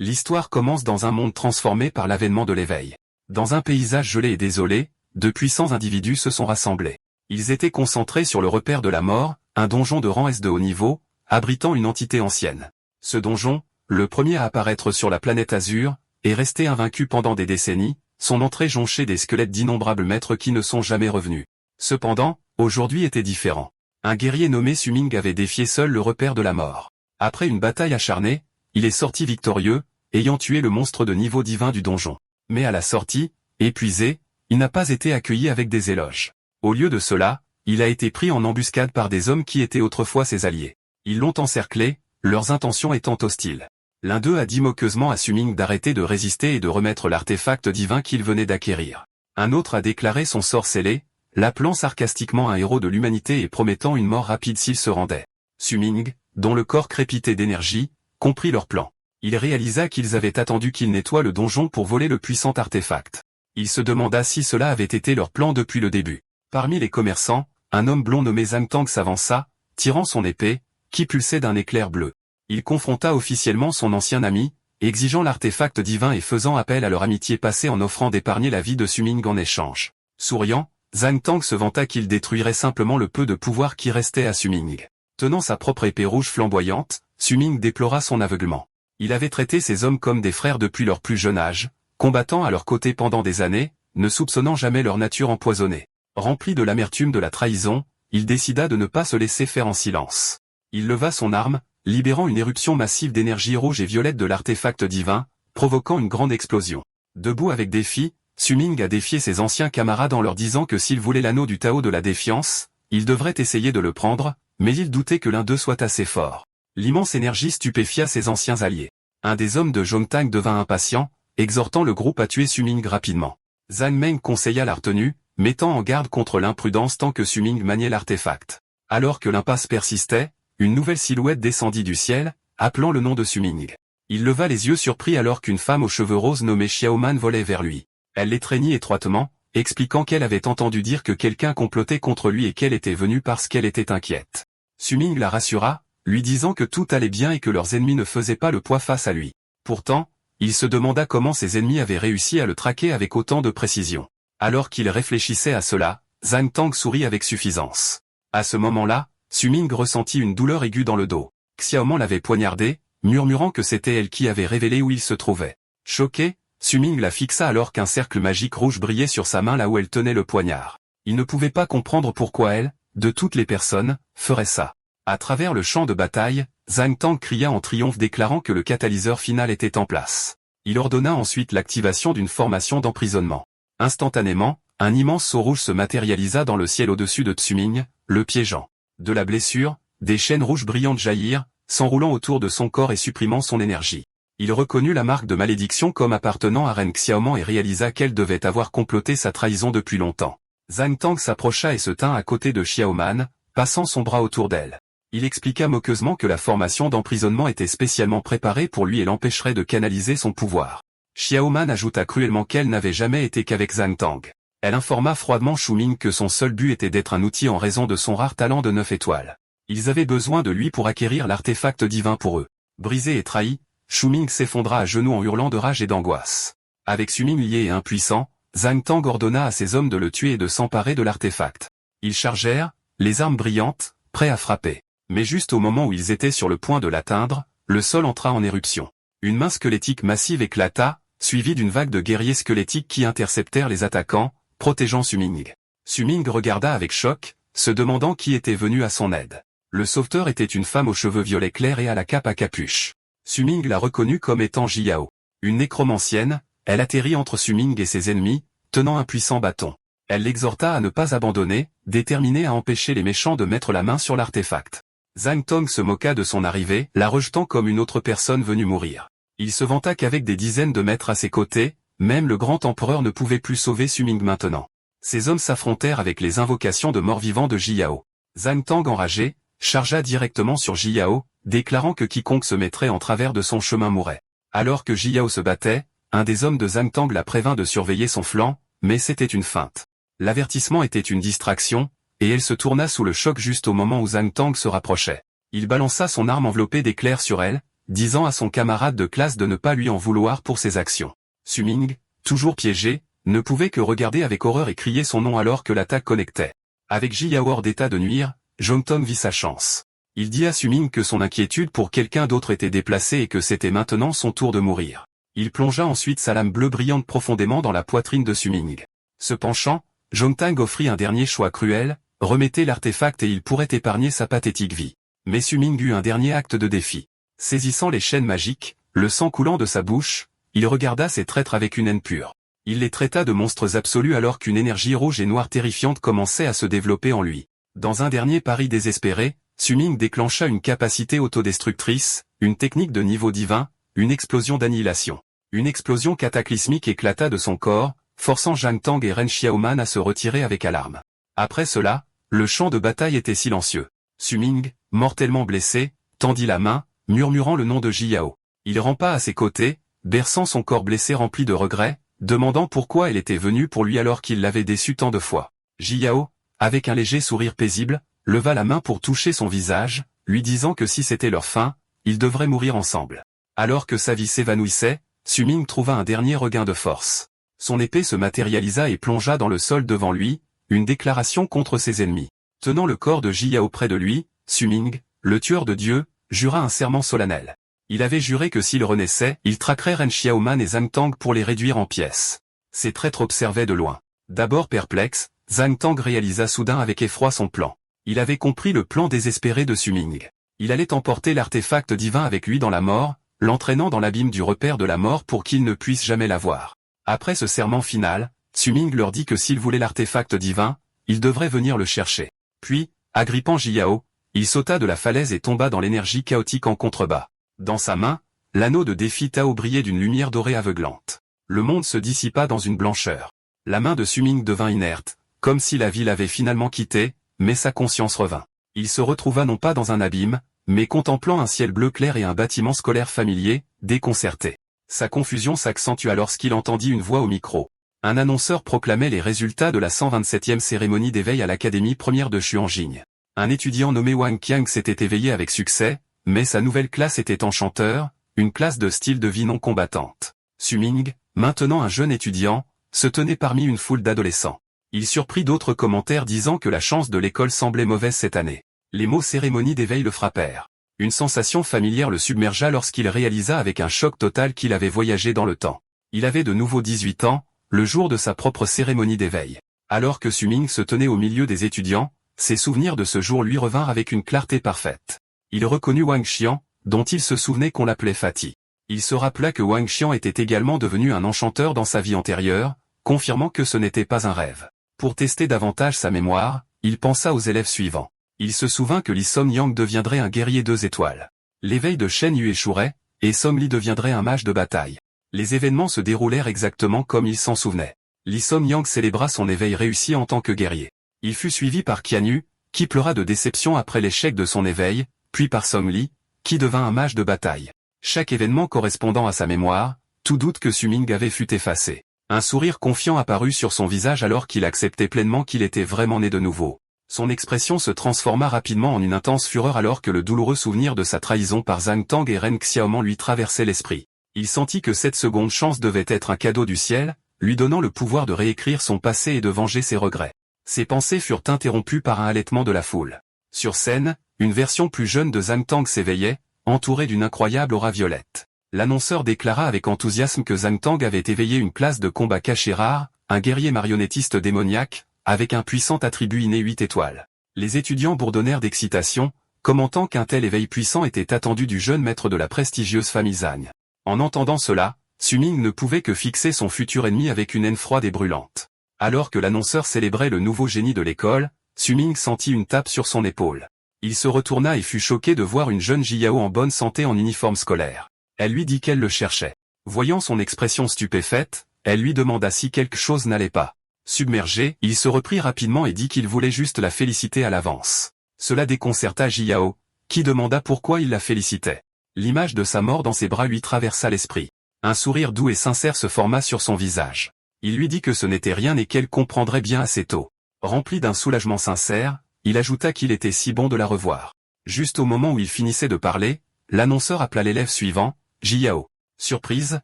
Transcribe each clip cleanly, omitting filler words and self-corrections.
L'histoire commence dans un monde transformé par l'avènement de l'éveil. Dans un paysage gelé et désolé, de puissants individus se sont rassemblés. Ils étaient concentrés sur le repère de la mort, un donjon de rang S de haut niveau, abritant une entité ancienne. Ce donjon, le premier à apparaître sur la planète Azur, est resté invaincu pendant des décennies, son entrée jonchée des squelettes d'innombrables maîtres qui ne sont jamais revenus. Cependant, aujourd'hui était différent. Un guerrier nommé Su-Ming avait défié seul le repère de la mort. Après une bataille acharnée, il est sorti victorieux, ayant tué le monstre de niveau divin du donjon. Mais à la sortie, épuisé, il n'a pas été accueilli avec des éloges. Au lieu de cela, il a été pris en embuscade par des hommes qui étaient autrefois ses alliés. Ils l'ont encerclé, leurs intentions étant hostiles. L'un d'eux a dit moqueusement à Su-Ming d'arrêter de résister et de remettre l'artefact divin qu'il venait d'acquérir. Un autre a déclaré son sort scellé, l'appelant sarcastiquement un héros de l'humanité et promettant une mort rapide s'il se rendait. Su-Ming, dont le corps crépitait d'énergie, comprit leur plan. Il réalisa qu'ils avaient attendu qu'il nettoie le donjon pour voler le puissant artefact. Il se demanda si cela avait été leur plan depuis le début. Parmi les commerçants, un homme blond nommé Zhang Tang s'avança, tirant son épée, qui pulsait d'un éclair bleu. Il confronta officiellement son ancien ami, exigeant l'artefact divin et faisant appel à leur amitié passée en offrant d'épargner la vie de Su-Ming en échange. Souriant, Zhang Tang se vanta qu'il détruirait simplement le peu de pouvoir qui restait à Su-Ming. Tenant sa propre épée rouge flamboyante, Su-Ming déplora son aveuglement. Il avait traité ces hommes comme des frères depuis leur plus jeune âge, combattant à leur côté pendant des années, ne soupçonnant jamais leur nature empoisonnée. Rempli de l'amertume de la trahison, il décida de ne pas se laisser faire en silence. Il leva son arme, libérant une éruption massive d'énergie rouge et violette de l'artefact divin, provoquant une grande explosion. Debout avec défi, Su-Ming a défié ses anciens camarades en leur disant que s'ils voulaient l'anneau du Tao de la défiance, ils devraient essayer de le prendre, mais il doutait que l'un d'eux soit assez fort. L'immense énergie stupéfia ses anciens alliés. Un des hommes de Zhongtang devint impatient, exhortant le groupe à tuer Su-Ming rapidement. Zhang Meng conseilla la retenue, mettant en garde contre l'imprudence tant que Su-Ming maniait l'artefact. Alors que l'impasse persistait, une nouvelle silhouette descendit du ciel, appelant le nom de Su-Ming. Il leva les yeux surpris alors qu'une femme aux cheveux roses nommée Xiaoman volait vers lui. Elle l'étreignit étroitement, expliquant qu'elle avait entendu dire que quelqu'un complotait contre lui et qu'elle était venue parce qu'elle était inquiète. Su-Ming la rassura, lui disant que tout allait bien et que leurs ennemis ne faisaient pas le poids face à lui. Pourtant, il se demanda comment ses ennemis avaient réussi à le traquer avec autant de précision. Alors qu'il réfléchissait à cela, Zhang Tang sourit avec suffisance. À ce moment-là, Su-Ming ressentit une douleur aiguë dans le dos. Xiaoman l'avait poignardé, murmurant que c'était elle qui avait révélé où il se trouvait. Choqué, Su-Ming la fixa alors qu'un cercle magique rouge brillait sur sa main là où elle tenait le poignard. Il ne pouvait pas comprendre pourquoi elle, de toutes les personnes, ferait ça. À travers le champ de bataille, Zhang Tang cria en triomphe déclarant que le catalyseur final était en place. Il ordonna ensuite l'activation d'une formation d'emprisonnement. Instantanément, un immense seau rouge se matérialisa dans le ciel au-dessus de Su-Ming, le piégeant. De la blessure, des chaînes rouges brillantes jaillirent, s'enroulant autour de son corps et supprimant son énergie. Il reconnut la marque de malédiction comme appartenant à Ren Xiaoman et réalisa qu'elle devait avoir comploté sa trahison depuis longtemps. Zhang Tang s'approcha et se tint à côté de Xiaoman, passant son bras autour d'elle. Il expliqua moqueusement que la formation d'emprisonnement était spécialement préparée pour lui et l'empêcherait de canaliser son pouvoir. Xiaoman ajouta cruellement qu'elle n'avait jamais été qu'avec Zhang Tang. Elle informa froidement Su-Ming que son seul but était d'être un outil en raison de son rare talent de 9 étoiles. Ils avaient besoin de lui pour acquérir l'artefact divin pour eux. Brisé et trahi, Su-Ming s'effondra à genoux en hurlant de rage et d'angoisse. Avec Su-Ming lié et impuissant, Zhang Tang ordonna à ses hommes de le tuer et de s'emparer de l'artefact. Ils chargèrent, les armes brillantes, prêts à frapper. Mais juste au moment où ils étaient sur le point de l'atteindre, le sol entra en éruption. Une main squelettique massive éclata, suivie d'une vague de guerriers squelettiques qui interceptèrent les attaquants, protégeant Su-Ming. Su-Ming regarda avec choc, se demandant qui était venu à son aide. Le sauveteur était une femme aux cheveux violets clairs et à la cape à capuche. Su-Ming la reconnut comme étant Jiao. Une nécromancienne, elle atterrit entre Su-Ming et ses ennemis, tenant un puissant bâton. Elle l'exhorta à ne pas abandonner, déterminée à empêcher les méchants de mettre la main sur l'artefact. Zhang Tang se moqua de son arrivée, la rejetant comme une autre personne venue mourir. Il se vanta qu'avec des dizaines de maîtres à ses côtés, même le grand empereur ne pouvait plus sauver Su-Ming maintenant. Ces hommes s'affrontèrent avec les invocations de mort-vivant de Jiao. Zhang Tang enragé, chargea directement sur Jiao, déclarant que quiconque se mettrait en travers de son chemin mourrait. Alors que Jiao se battait, un des hommes de Zhang Tang la prévint de surveiller son flanc, mais c'était une feinte. L'avertissement était une distraction, et elle se tourna sous le choc juste au moment où Zhang Tang se rapprochait. Il balança son arme enveloppée d'éclairs sur elle, disant à son camarade de classe de ne pas lui en vouloir pour ses actions. Su-ming, toujours piégé, ne pouvait que regarder avec horreur et crier son nom alors que l'attaque connectait. Avec Ji-Yao hors d'état de nuire, Jong-Tong vit sa chance. Il dit à Su-ming que son inquiétude pour quelqu'un d'autre était déplacée et que c'était maintenant son tour de mourir. Il plongea ensuite sa lame bleue brillante profondément dans la poitrine de Su-ming. Se penchant, Jong-Tang offrit un dernier choix cruel, remettez l'artefact et il pourrait épargner sa pathétique vie. Mais Su-ming eut un dernier acte de défi. Saisissant les chaînes magiques, le sang coulant de sa bouche, il regarda ces traîtres avec une haine pure. Il les traita de monstres absolus alors qu'une énergie rouge et noire terrifiante commençait à se développer en lui. Dans un dernier pari désespéré, Su-ming déclencha une capacité autodestructrice, une technique de niveau divin, une explosion d'annihilation. Une explosion cataclysmique éclata de son corps, forçant Zhang Tang et Ren Xiaoman à se retirer avec alarme. Après cela, le champ de bataille était silencieux. Su-ming, mortellement blessé, tendit la main, murmurant le nom de Ji-Yao. Il rampa à ses côtés, berçant son corps blessé rempli de regrets, demandant pourquoi elle était venue pour lui alors qu'il l'avait déçu tant de fois. Ji-Yao, avec un léger sourire paisible, leva la main pour toucher son visage, lui disant que si c'était leur fin, ils devraient mourir ensemble. Alors que sa vie s'évanouissait, Su-ming trouva un dernier regain de force. Son épée se matérialisa et plongea dans le sol devant lui, une déclaration contre ses ennemis. Tenant le corps de Ji-Yao près de lui, Su-ming, le tueur de Dieu, jura un serment solennel. Il avait juré que s'il renaissait, il traquerait Ren Xiaoman et Zhang Tang pour les réduire en pièces. Ces traîtres observaient de loin. D'abord perplexe, Zhang Tang réalisa soudain avec effroi son plan. Il avait compris le plan désespéré de Su-ming. Il allait emporter l'artefact divin avec lui dans la mort, l'entraînant dans l'abîme du repère de la mort pour qu'il ne puisse jamais l'avoir. Après ce serment final, Su-ming leur dit que s'il voulait l'artefact divin, il devrait venir le chercher. Puis, agrippant Ji-Yao, il sauta de la falaise et tomba dans l'énergie chaotique en contrebas. Dans sa main, l'anneau de défi Tao brillait d'une lumière dorée aveuglante. Le monde se dissipa dans une blancheur. La main de Su-ming devint inerte, comme si la vie l'avait finalement quitté, mais sa conscience revint. Il se retrouva non pas dans un abîme, mais contemplant un ciel bleu clair et un bâtiment scolaire familier, déconcerté. Sa confusion s'accentua lorsqu'il entendit une voix au micro. Un annonceur proclamait les résultats de la 127e cérémonie d'éveil à l'Académie première de Xuanjing. Un étudiant nommé Wang Qiang s'était éveillé avec succès, mais sa nouvelle classe était enchanteur, une classe de style de vie non combattante. Su-ming, maintenant un jeune étudiant, se tenait parmi une foule d'adolescents. Il surprit d'autres commentaires disant que la chance de l'école semblait mauvaise cette année. Les mots cérémonie d'éveil le frappèrent. Une sensation familière le submergea lorsqu'il réalisa avec un choc total qu'il avait voyagé dans le temps. Il avait de nouveau 18 ans, le jour de sa propre cérémonie d'éveil. Alors que Su-ming se tenait au milieu des étudiants, ses souvenirs de ce jour lui revinrent avec une clarté parfaite. Il reconnut Wang Xian, dont il se souvenait qu'on l'appelait Fatih. Il se rappela que Wang Xian était également devenu un enchanteur dans sa vie antérieure, confirmant que ce n'était pas un rêve. Pour tester davantage sa mémoire, il pensa aux élèves suivants. Il se souvint que Li Som-yang deviendrait un guerrier 2 étoiles. L'éveil de Shen Yu échouerait, et Som Li deviendrait un mage de bataille. Les événements se déroulèrent exactement comme il s'en souvenait. Li Som-yang célébra son éveil réussi en tant que guerrier. Il fut suivi par Qian Yu, qui pleura de déception après l'échec de son éveil, puis par Som Li, qui devint un mage de bataille. Chaque événement correspondant à sa mémoire, tout doute que Su-ming avait fut effacé. Un sourire confiant apparut sur son visage alors qu'il acceptait pleinement qu'il était vraiment né de nouveau. Son expression se transforma rapidement en une intense fureur alors que le douloureux souvenir de sa trahison par Zhang Tang et Ren Xiaoman lui traversait l'esprit. Il sentit que cette seconde chance devait être un cadeau du ciel, lui donnant le pouvoir de réécrire son passé et de venger ses regrets. Ses pensées furent interrompues par un halètement de la foule. Sur scène, une version plus jeune de Zhang Tang s'éveillait, entourée d'une incroyable aura violette. L'annonceur déclara avec enthousiasme que Zhang Tang avait éveillé une classe de combat caché rare, un guerrier marionnettiste démoniaque, avec un puissant attribut inné 8 étoiles. Les étudiants bourdonnèrent d'excitation, commentant qu'un tel éveil puissant était attendu du jeune maître de la prestigieuse famille Zhang. En entendant cela, Su-ming ne pouvait que fixer son futur ennemi avec une haine froide et brûlante. Alors que l'annonceur célébrait le nouveau génie de l'école, Su-ming sentit une tape sur son épaule. Il se retourna et fut choqué de voir une jeune Ji-Yao en bonne santé en uniforme scolaire. Elle lui dit qu'elle le cherchait. Voyant son expression stupéfaite, elle lui demanda si quelque chose n'allait pas. Submergé, il se reprit rapidement et dit qu'il voulait juste la féliciter à l'avance. Cela déconcerta Ji-Yao, qui demanda pourquoi il la félicitait. L'image de sa mort dans ses bras lui traversa l'esprit. Un sourire doux et sincère se forma sur son visage. Il lui dit que ce n'était rien et qu'elle comprendrait bien assez tôt. Rempli d'un soulagement sincère, il ajouta qu'il était si bon de la revoir. Juste au moment où il finissait de parler, l'annonceur appela l'élève suivant, Jiao. Surprise,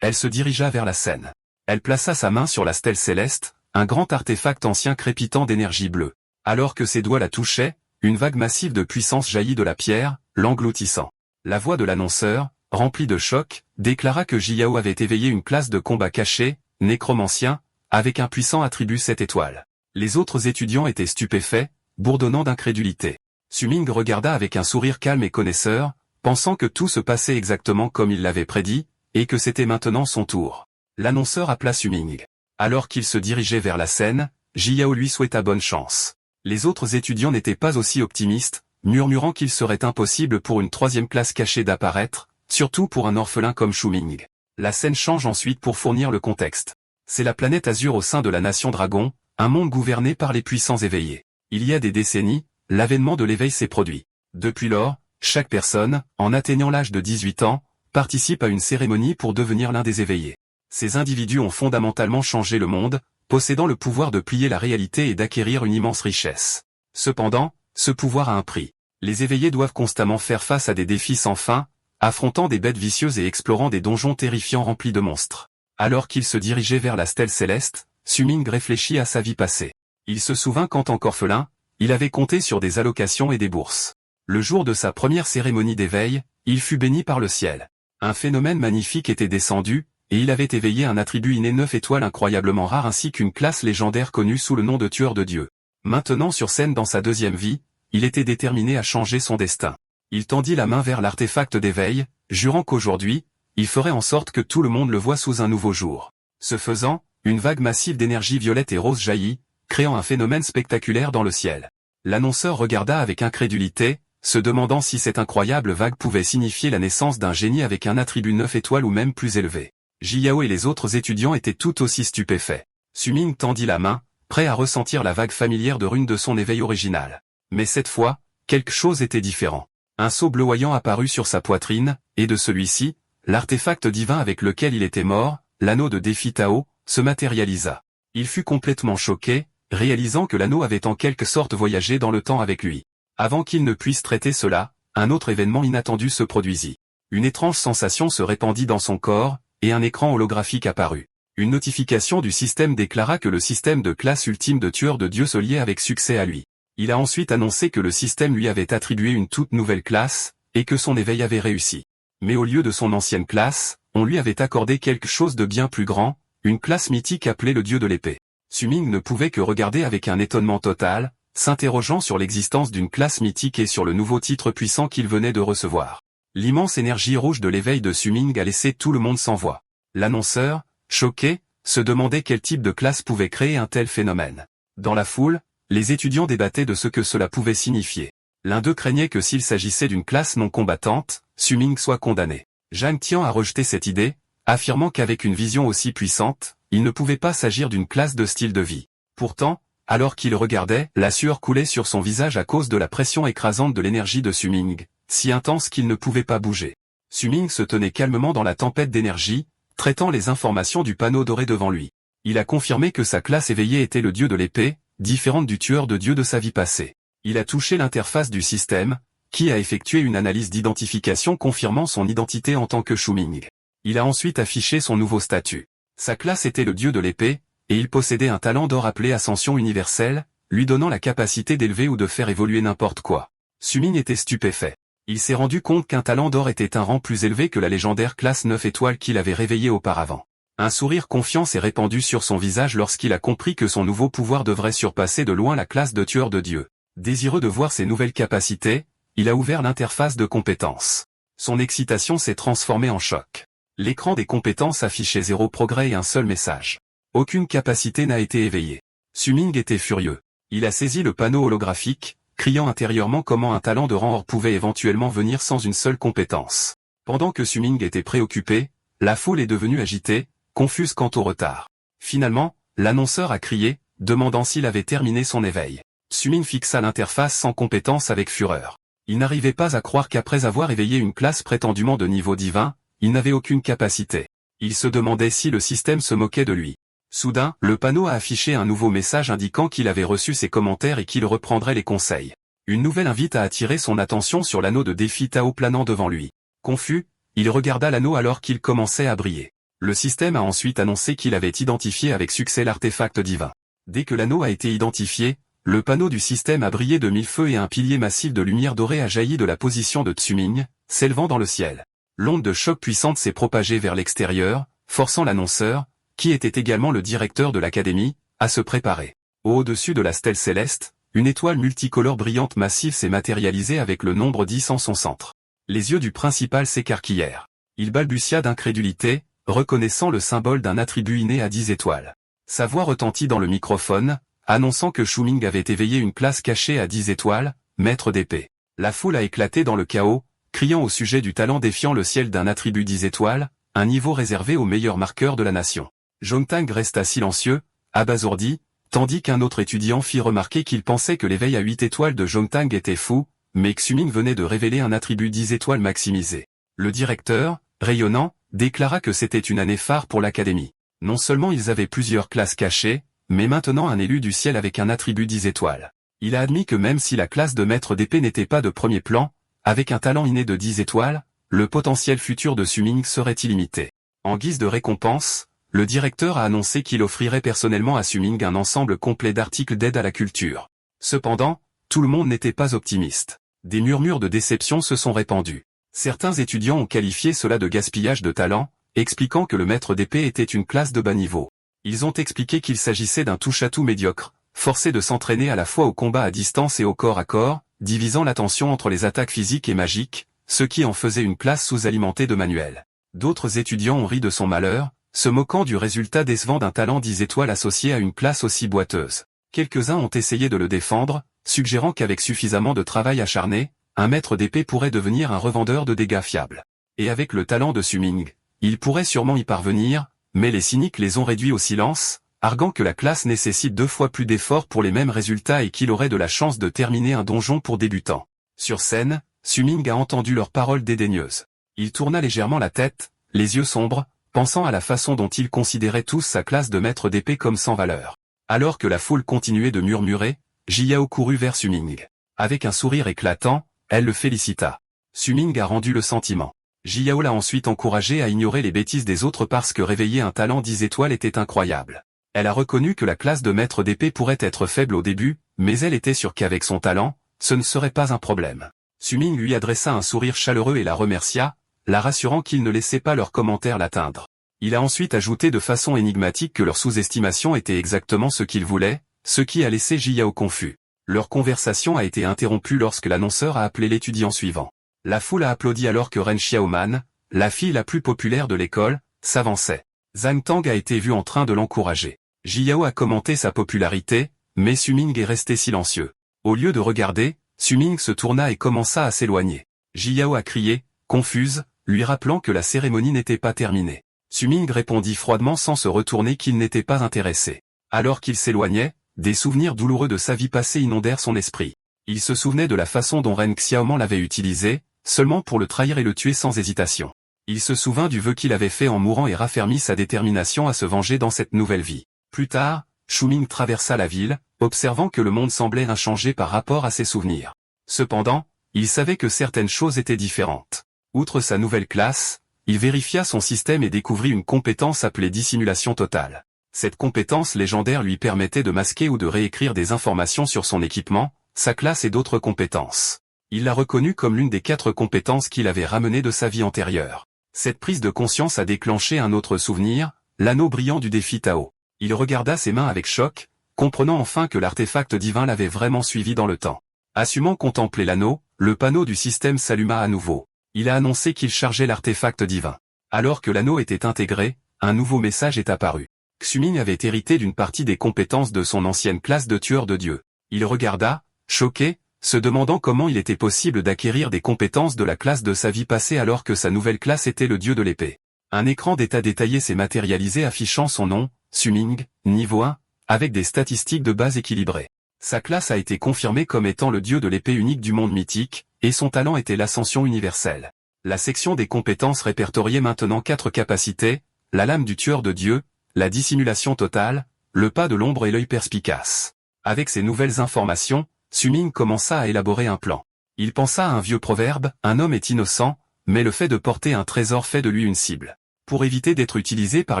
elle se dirigea vers la scène. Elle plaça sa main sur la stèle céleste, un grand artefact ancien crépitant d'énergie bleue. Alors que ses doigts la touchaient, une vague massive de puissance jaillit de la pierre, l'engloutissant. La voix de l'annonceur, remplie de choc, déclara que Jiao avait éveillé une classe de combat caché, nécromancien, avec un puissant attribut 7 étoiles. Les autres étudiants étaient stupéfaits, bourdonnant d'incrédulité. Su-Ming regarda avec un sourire calme et connaisseur, pensant que tout se passait exactement comme il l'avait prédit, et que c'était maintenant son tour. L'annonceur appela Su-Ming. Alors qu'il se dirigeait vers la scène, Jiao lui souhaita bonne chance. Les autres étudiants n'étaient pas aussi optimistes, murmurant qu'il serait impossible pour une troisième classe cachée d'apparaître, surtout pour un orphelin comme Su-Ming. La scène change ensuite pour fournir le contexte. C'est la planète Azur au sein de la nation Dragon, un monde gouverné par les puissants éveillés. Il y a des décennies, l'avènement de l'éveil s'est produit. Depuis lors, chaque personne, en atteignant l'âge de 18 ans, participe à une cérémonie pour devenir l'un des éveillés. Ces individus ont fondamentalement changé le monde, possédant le pouvoir de plier la réalité et d'acquérir une immense richesse. Cependant, ce pouvoir a un prix. Les éveillés doivent constamment faire face à des défis sans fin, affrontant des bêtes vicieuses et explorant des donjons terrifiants remplis de monstres. Alors qu'il se dirigeait vers la stèle céleste, Su-Ming réfléchit à sa vie passée. Il se souvint qu'en tant qu'orphelin, il avait compté sur des allocations et des bourses. Le jour de sa première cérémonie d'éveil, il fut béni par le ciel. Un phénomène magnifique était descendu, et il avait éveillé un attribut inné 9 étoiles incroyablement rare ainsi qu'une classe légendaire connue sous le nom de tueur de dieux. Maintenant sur scène dans sa deuxième vie, il était déterminé à changer son destin. Il tendit la main vers l'artefact d'éveil, jurant qu'aujourd'hui, il ferait en sorte que tout le monde le voie sous un nouveau jour. Ce faisant, une vague massive d'énergie violette et rose jaillit, créant un phénomène spectaculaire dans le ciel. L'annonceur regarda avec incrédulité, se demandant si cette incroyable vague pouvait signifier la naissance d'un génie avec un attribut 9 étoiles ou même plus élevé. Jiao et les autres étudiants étaient tout aussi stupéfaits. Su-Ming tendit la main, prêt à ressentir la vague familière de runes de son éveil original. Mais cette fois, quelque chose était différent. Un sceau bleuoyant apparut sur sa poitrine, et de celui-ci, l'artefact divin avec lequel il était mort, l'anneau de défi Tao, se matérialisa. Il fut complètement choqué, réalisant que l'anneau avait en quelque sorte voyagé dans le temps avec lui. Avant qu'il ne puisse traiter cela, un autre événement inattendu se produisit. Une étrange sensation se répandit dans son corps, et un écran holographique apparut. Une notification du système déclara que le système de classe ultime de tueur de dieu se liait avec succès à lui. Il a ensuite annoncé que le système lui avait attribué une toute nouvelle classe, et que son éveil avait réussi. Mais au lieu de son ancienne classe, on lui avait accordé quelque chose de bien plus grand, une classe mythique appelée le dieu de l'épée. Su-Ming ne pouvait que regarder avec un étonnement total, s'interrogeant sur l'existence d'une classe mythique et sur le nouveau titre puissant qu'il venait de recevoir. L'immense énergie rouge de l'éveil de Su-Ming a laissé tout le monde sans voix. L'annonceur, choqué, se demandait quel type de classe pouvait créer un tel phénomène. Dans la foule, les étudiants débattaient de ce que cela pouvait signifier. L'un d'eux craignait que s'il s'agissait d'une classe non combattante, Su-Ming soit condamné. Zhang Tian a rejeté cette idée, affirmant qu'avec une vision aussi puissante, il ne pouvait pas s'agir d'une classe de style de vie. Pourtant, alors qu'il regardait, la sueur coulait sur son visage à cause de la pression écrasante de l'énergie de Su-Ming, si intense qu'il ne pouvait pas bouger. Su-Ming se tenait calmement dans la tempête d'énergie, traitant les informations du panneau doré devant lui. Il a confirmé que sa classe éveillée était le dieu de l'épée, différente du tueur de dieu de sa vie passée. Il a touché l'interface du système, qui a effectué une analyse d'identification confirmant son identité en tant que Su-Ming. Il a ensuite affiché son nouveau statut. Sa classe était le dieu de l'épée, et il possédait un talent d'or appelé Ascension universelle, lui donnant la capacité d'élever ou de faire évoluer n'importe quoi. Su-Ming était stupéfait. Il s'est rendu compte qu'un talent d'or était un rang plus élevé que la légendaire classe 9 étoiles qu'il avait réveillée auparavant. Un sourire confiant s'est répandu sur son visage lorsqu'il a compris que son nouveau pouvoir devrait surpasser de loin la classe de tueur de dieu. Désireux de voir ses nouvelles capacités, il a ouvert l'interface de compétences. Son excitation s'est transformée en choc. L'écran des compétences affichait 0 progrès et un seul message. Aucune capacité n'a été éveillée. Su-Ming était furieux. Il a saisi le panneau holographique, criant intérieurement comment un talent de rang or pouvait éventuellement venir sans une seule compétence. Pendant que Su-Ming était préoccupé, la foule est devenue agitée, confuse quant au retard. Finalement, l'annonceur a crié, demandant s'il avait terminé son éveil. Su-Ming fixa l'interface sans compétence avec fureur. Il n'arrivait pas à croire qu'après avoir éveillé une classe prétendument de niveau divin, il n'avait aucune capacité. Il se demandait si le système se moquait de lui. Soudain, le panneau a affiché un nouveau message indiquant qu'il avait reçu ses commentaires et qu'il reprendrait les conseils. Une nouvelle invite a attiré son attention sur l'anneau de défi Tao planant devant lui. Confus, il regarda l'anneau alors qu'il commençait à briller. Le système a ensuite annoncé qu'il avait identifié avec succès l'artefact divin. Dès que l'anneau a été identifié, le panneau du système a brillé de mille feux et un pilier massif de lumière dorée a jailli de la position de Tsuming, s'élevant dans le ciel. L'onde de choc puissante s'est propagée vers l'extérieur, forçant l'annonceur, qui était également le directeur de l'académie, à se préparer. Au-dessus de la stèle céleste, une étoile multicolore brillante massive s'est matérialisée avec le nombre 10 en son centre. Les yeux du principal s'écarquillèrent. Il balbutia d'incrédulité, reconnaissant le symbole d'un attribut inné à 10 étoiles. Sa voix retentit dans le microphone, annonçant que Shuming avait éveillé une classe cachée à 10 étoiles, maître d'épée. La foule a éclaté dans le chaos, criant au sujet du talent défiant le ciel d'un attribut 10 étoiles, un niveau réservé aux meilleurs marqueurs de la nation. Zhongtang resta silencieux, abasourdi, tandis qu'un autre étudiant fit remarquer qu'il pensait que l'éveil à 8 étoiles de Zhongtang était fou, mais Xuming venait de révéler un attribut 10 étoiles maximisé. Le directeur, rayonnant, déclara que c'était une année phare pour l'académie. Non seulement ils avaient plusieurs classes cachées, mais maintenant un élu du ciel avec un attribut 10 étoiles. Il a admis que même si la classe de maître d'épée n'était pas de premier plan, avec un talent inné de 10 étoiles, le potentiel futur de Xuming serait illimité. En guise de récompense, le directeur a annoncé qu'il offrirait personnellement à Xuming un ensemble complet d'articles d'aide à la culture. Cependant, tout le monde n'était pas optimiste. Des murmures de déception se sont répandus. Certains étudiants ont qualifié cela de gaspillage de talent, expliquant que le maître d'épée était une classe de bas niveau. Ils ont expliqué qu'il s'agissait d'un touche-à-tout médiocre, forcé de s'entraîner à la fois au combat à distance et au corps à corps, divisant l'attention entre les attaques physiques et magiques, ce qui en faisait une classe sous-alimentée de manuels. D'autres étudiants ont ri de son malheur, se moquant du résultat décevant d'un talent 10 étoiles associé à une classe aussi boiteuse. Quelques-uns ont essayé de le défendre, suggérant qu'avec suffisamment de travail acharné, un maître d'épée pourrait devenir un revendeur de dégâts fiable. Et avec le talent de Xuming, il pourrait sûrement y parvenir, mais les cyniques les ont réduits au silence, arguant que la classe nécessite 2 fois plus d'efforts pour les mêmes résultats et qu'il aurait de la chance de terminer un donjon pour débutants. Sur scène, Xuming a entendu leurs paroles dédaigneuses. Il tourna légèrement la tête, les yeux sombres, pensant à la façon dont ils considéraient tous sa classe de maître d'épée comme sans valeur. Alors que la foule continuait de murmurer, Jiyao courut vers Xuming. Avec un sourire éclatant, elle le félicita. Xuming a rendu le sentiment. Jiyao l'a ensuite encouragé à ignorer les bêtises des autres parce que réveiller un talent 10 étoiles était incroyable. Elle a reconnu que la classe de maître d'épée pourrait être faible au début, mais elle était sûre qu'avec son talent, ce ne serait pas un problème. Xuming lui adressa un sourire chaleureux et la remercia, la rassurant qu'ils ne laissaient pas leurs commentaires l'atteindre. Il a ensuite ajouté de façon énigmatique que leur sous-estimation était exactement ce qu'ils voulaient, ce qui a laissé Jiyao confus. Leur conversation a été interrompue lorsque l'annonceur a appelé l'étudiant suivant. La foule a applaudi alors que Ren Xiaoman, la fille la plus populaire de l'école, s'avançait. Zhang Tang a été vu en train de l'encourager. Jiyao a commenté sa popularité, mais Xuming est resté silencieux. Au lieu de regarder, Xuming se tourna et commença à s'éloigner. Jiyao a crié, confuse, lui rappelant que la cérémonie n'était pas terminée. Xuming répondit froidement sans se retourner qu'il n'était pas intéressé. Alors qu'il s'éloignait, des souvenirs douloureux de sa vie passée inondèrent son esprit. Il se souvenait de la façon dont Ren Xiaoman l'avait utilisé, seulement pour le trahir et le tuer sans hésitation. Il se souvint du vœu qu'il avait fait en mourant et raffermit sa détermination à se venger dans cette nouvelle vie. Plus tard, Xuming traversa la ville, observant que le monde semblait inchangé par rapport à ses souvenirs. Cependant, il savait que certaines choses étaient différentes. Outre sa nouvelle classe, il vérifia son système et découvrit une compétence appelée dissimulation totale. Cette compétence légendaire lui permettait de masquer ou de réécrire des informations sur son équipement, sa classe et d'autres compétences. Il l'a reconnue comme l'une des 4 compétences qu'il avait ramenées de sa vie antérieure. Cette prise de conscience a déclenché un autre souvenir, l'anneau brillant du défi Tao. Il regarda ses mains avec choc, comprenant enfin que l'artefact divin l'avait vraiment suivi dans le temps. Assumant contempler l'anneau, le panneau du système s'alluma à nouveau. Il a annoncé qu'il chargeait l'artefact divin. Alors que l'anneau était intégré, un nouveau message est apparu. Xuming avait hérité d'une partie des compétences de son ancienne classe de tueur de dieux. Il regarda, choqué, se demandant comment il était possible d'acquérir des compétences de la classe de sa vie passée alors que sa nouvelle classe était le dieu de l'épée. Un écran d'état détaillé s'est matérialisé affichant son nom, Xuming, niveau 1, avec des statistiques de base équilibrées. Sa classe a été confirmée comme étant le dieu de l'épée unique du monde mythique, et son talent était l'ascension universelle. La section des compétences répertoriait maintenant 4 capacités, la lame du tueur de dieu, la dissimulation totale, le pas de l'ombre et l'œil perspicace. Avec ces nouvelles informations, Xuming commença à élaborer un plan. Il pensa à un vieux proverbe, un homme est innocent, mais le fait de porter un trésor fait de lui une cible. Pour éviter d'être utilisé par